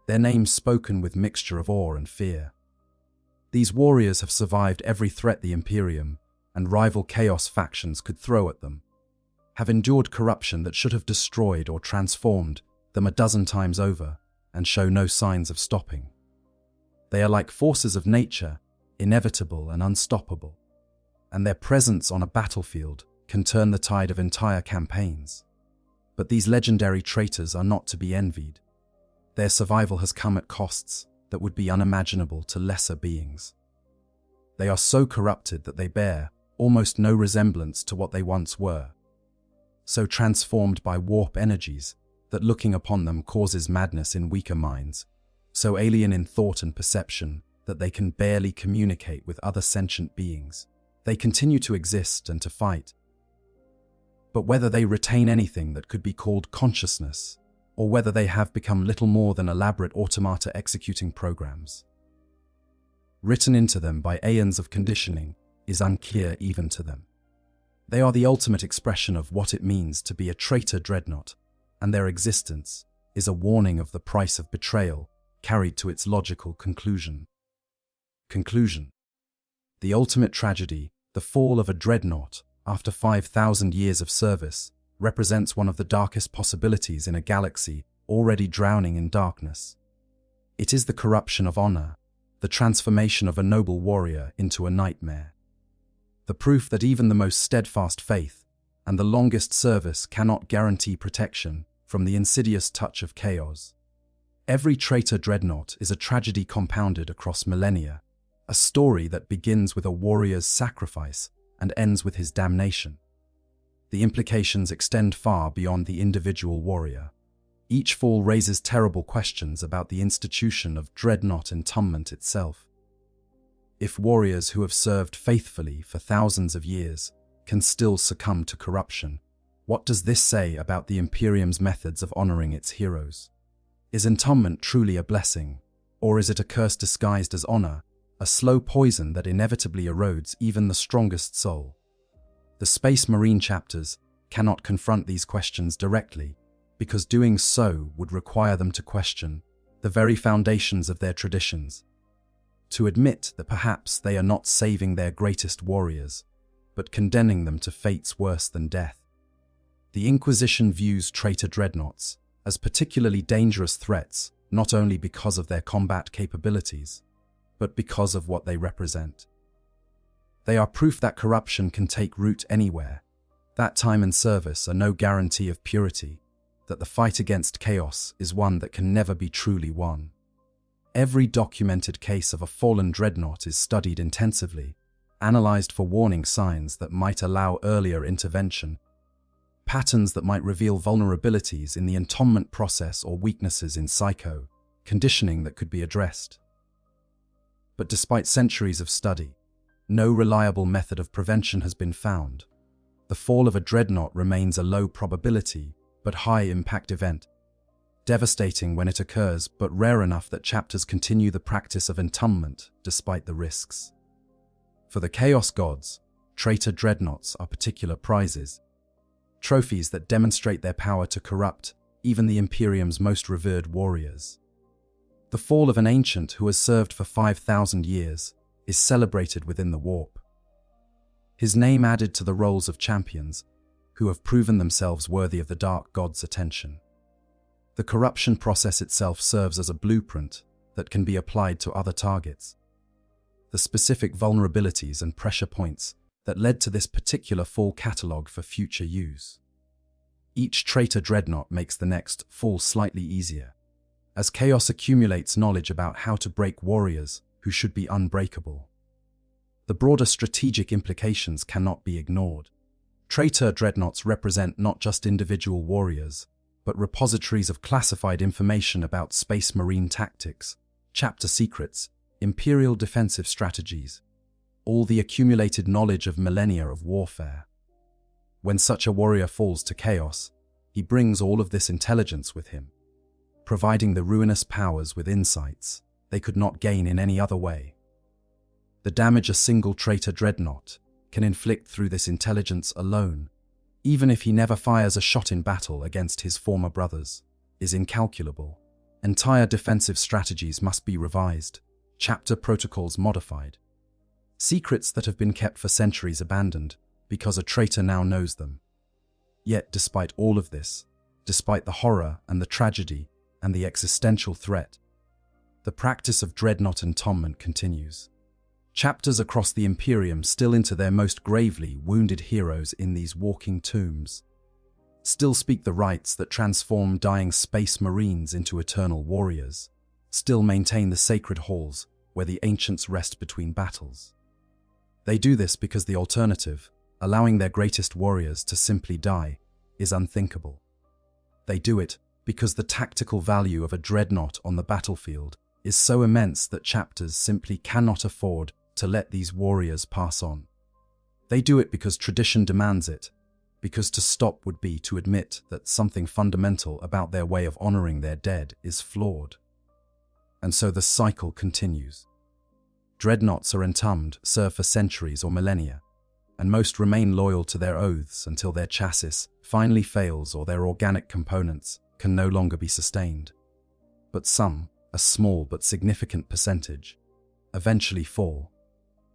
their names spoken with mixture of awe and fear. These warriors have survived every threat the Imperium and rival Chaos factions could throw at them, have endured corruption that should have destroyed or transformed them a dozen times over, and show no signs of stopping. They are like forces of nature, inevitable and unstoppable, and their presence on a battlefield can turn the tide of entire campaigns. But these legendary traitors are not to be envied. Their survival has come at costs that would be unimaginable to lesser beings. They are so corrupted that they bear almost no resemblance to what they once were, so transformed by warp energies that looking upon them causes madness in weaker minds, so alien in thought and perception that they can barely communicate with other sentient beings. They continue to exist and to fight. But whether they retain anything that could be called consciousness, or whether they have become little more than elaborate automata executing programs, written into them by aeons of conditioning, is unclear even to them. They are the ultimate expression of what it means to be a Traitor Dreadnought, and their existence is a warning of the price of betrayal, carried to its logical conclusion. Conclusion. The ultimate tragedy, the fall of a dreadnought, after 5,000 years of service, represents one of the darkest possibilities in a galaxy already drowning in darkness. It is the corruption of honor, the transformation of a noble warrior into a nightmare. The proof that even the most steadfast faith and the longest service cannot guarantee protection from the insidious touch of chaos. Every traitor dreadnought is a tragedy compounded across millennia, a story that begins with a warrior's sacrifice and ends with his damnation. The implications extend far beyond the individual warrior. Each fall raises terrible questions about the institution of dreadnought entombment itself. If warriors who have served faithfully for thousands of years can still succumb to corruption, what does this say about the Imperium's methods of honoring its heroes? Is entombment truly a blessing, or is it a curse disguised as honor, a slow poison that inevitably erodes even the strongest soul? The Space Marine chapters cannot confront these questions directly, because doing so would require them to question the very foundations of their traditions, to admit that perhaps they are not saving their greatest warriors, but condemning them to fates worse than death. The Inquisition views traitor dreadnoughts as particularly dangerous threats, not only because of their combat capabilities, but because of what they represent. They are proof that corruption can take root anywhere, that time and service are no guarantee of purity, that the fight against chaos is one that can never be truly won. Every documented case of a fallen dreadnought is studied intensively, analyzed for warning signs that might allow earlier intervention, patterns that might reveal vulnerabilities in the entombment process or weaknesses in psycho conditioning that could be addressed. But despite centuries of study, no reliable method of prevention has been found. The fall of a dreadnought remains a low probability but high-impact event, devastating when it occurs but rare enough that chapters continue the practice of entombment despite the risks. For the Chaos Gods, traitor dreadnoughts are particular prizes, trophies that demonstrate their power to corrupt even the Imperium's most revered warriors. The fall of an ancient who has served for 5,000 years is celebrated within the warp. His name added to the rolls of champions who have proven themselves worthy of the Dark God's attention. The corruption process itself serves as a blueprint that can be applied to other targets. The specific vulnerabilities and pressure points that led to this particular fall catalogue for future use. Each traitor dreadnought makes the next fall slightly easier, as chaos accumulates knowledge about how to break warriors who should be unbreakable. The broader strategic implications cannot be ignored. Traitor dreadnoughts represent not just individual warriors, but repositories of classified information about space marine tactics, chapter secrets, imperial defensive strategies, all the accumulated knowledge of millennia of warfare. When such a warrior falls to chaos, he brings all of this intelligence with him, providing the ruinous powers with insights they could not gain in any other way. The damage a single traitor dreadnought can inflict through this intelligence alone, even if he never fires a shot in battle against his former brothers, is incalculable. Entire defensive strategies must be revised, chapter protocols modified, secrets that have been kept for centuries abandoned because a traitor now knows them. Yet despite all of this, despite the horror and the tragedy and the existential threat, the practice of dreadnought entombment continues. Chapters across the Imperium still into their most gravely wounded heroes in these walking tombs, still speak the rites that transform dying space marines into eternal warriors, still maintain the sacred halls where the ancients rest between battles. They do this because the alternative, allowing their greatest warriors to simply die, is unthinkable. They do it because the tactical value of a dreadnought on the battlefield is so immense that chapters simply cannot afford to let these warriors pass on. They do it because tradition demands it, because to stop would be to admit that something fundamental about their way of honoring their dead is flawed. And so the cycle continues. Dreadnoughts are entombed, serve for centuries or millennia, and most remain loyal to their oaths until their chassis finally fails or their organic components can no longer be sustained. But some, a small but significant percentage, eventually fall.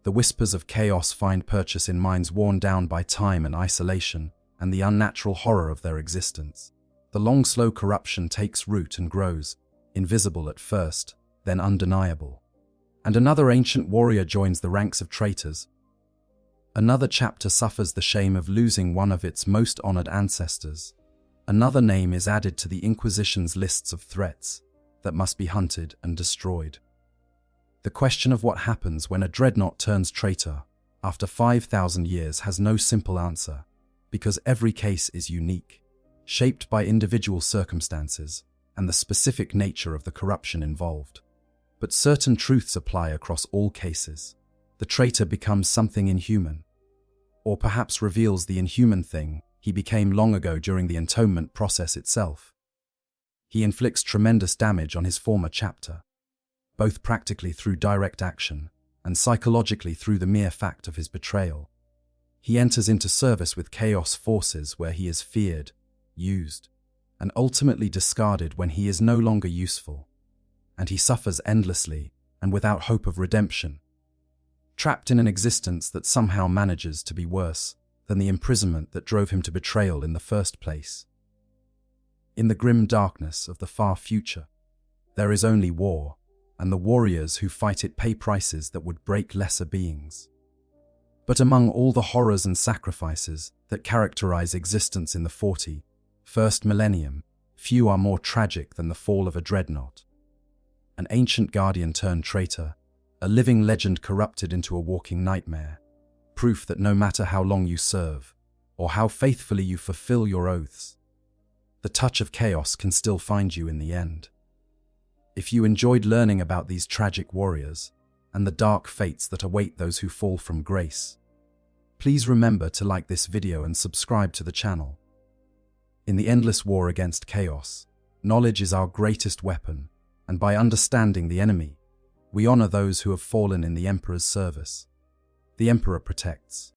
The whispers of chaos find purchase in minds worn down by time and isolation and the unnatural horror of their existence. The long, slow corruption takes root and grows, invisible at first, then undeniable. And another ancient warrior joins the ranks of traitors. Another chapter suffers the shame of losing one of its most honored ancestors. Another name is added to the Inquisition's lists of threats that must be hunted and destroyed. The question of what happens when a dreadnought turns traitor after 5,000 years has no simple answer, because every case is unique, shaped by individual circumstances and the specific nature of the corruption involved. But certain truths apply across all cases. The traitor becomes something inhuman, or perhaps reveals the inhuman thing he became long ago during the entombment process itself. He inflicts tremendous damage on his former chapter, both practically through direct action and psychologically through the mere fact of his betrayal. He enters into service with chaos forces where he is feared, used, and ultimately discarded when he is no longer useful. And he suffers endlessly and without hope of redemption, trapped in an existence that somehow manages to be worse than the imprisonment that drove him to betrayal in the first place. In the grim darkness of the far future, there is only war, and the warriors who fight it pay prices that would break lesser beings. But among all the horrors and sacrifices that characterize existence in the 41st millennium, few are more tragic than the fall of a dreadnought. An ancient guardian turned traitor, a living legend corrupted into a walking nightmare, proof that no matter how long you serve, or how faithfully you fulfill your oaths, the touch of chaos can still find you in the end. If you enjoyed learning about these tragic warriors and the dark fates that await those who fall from grace, please remember to like this video and subscribe to the channel. In the endless war against chaos, knowledge is our greatest weapon, and by understanding the enemy, we honor those who have fallen in the Emperor's service. The Emperor protects,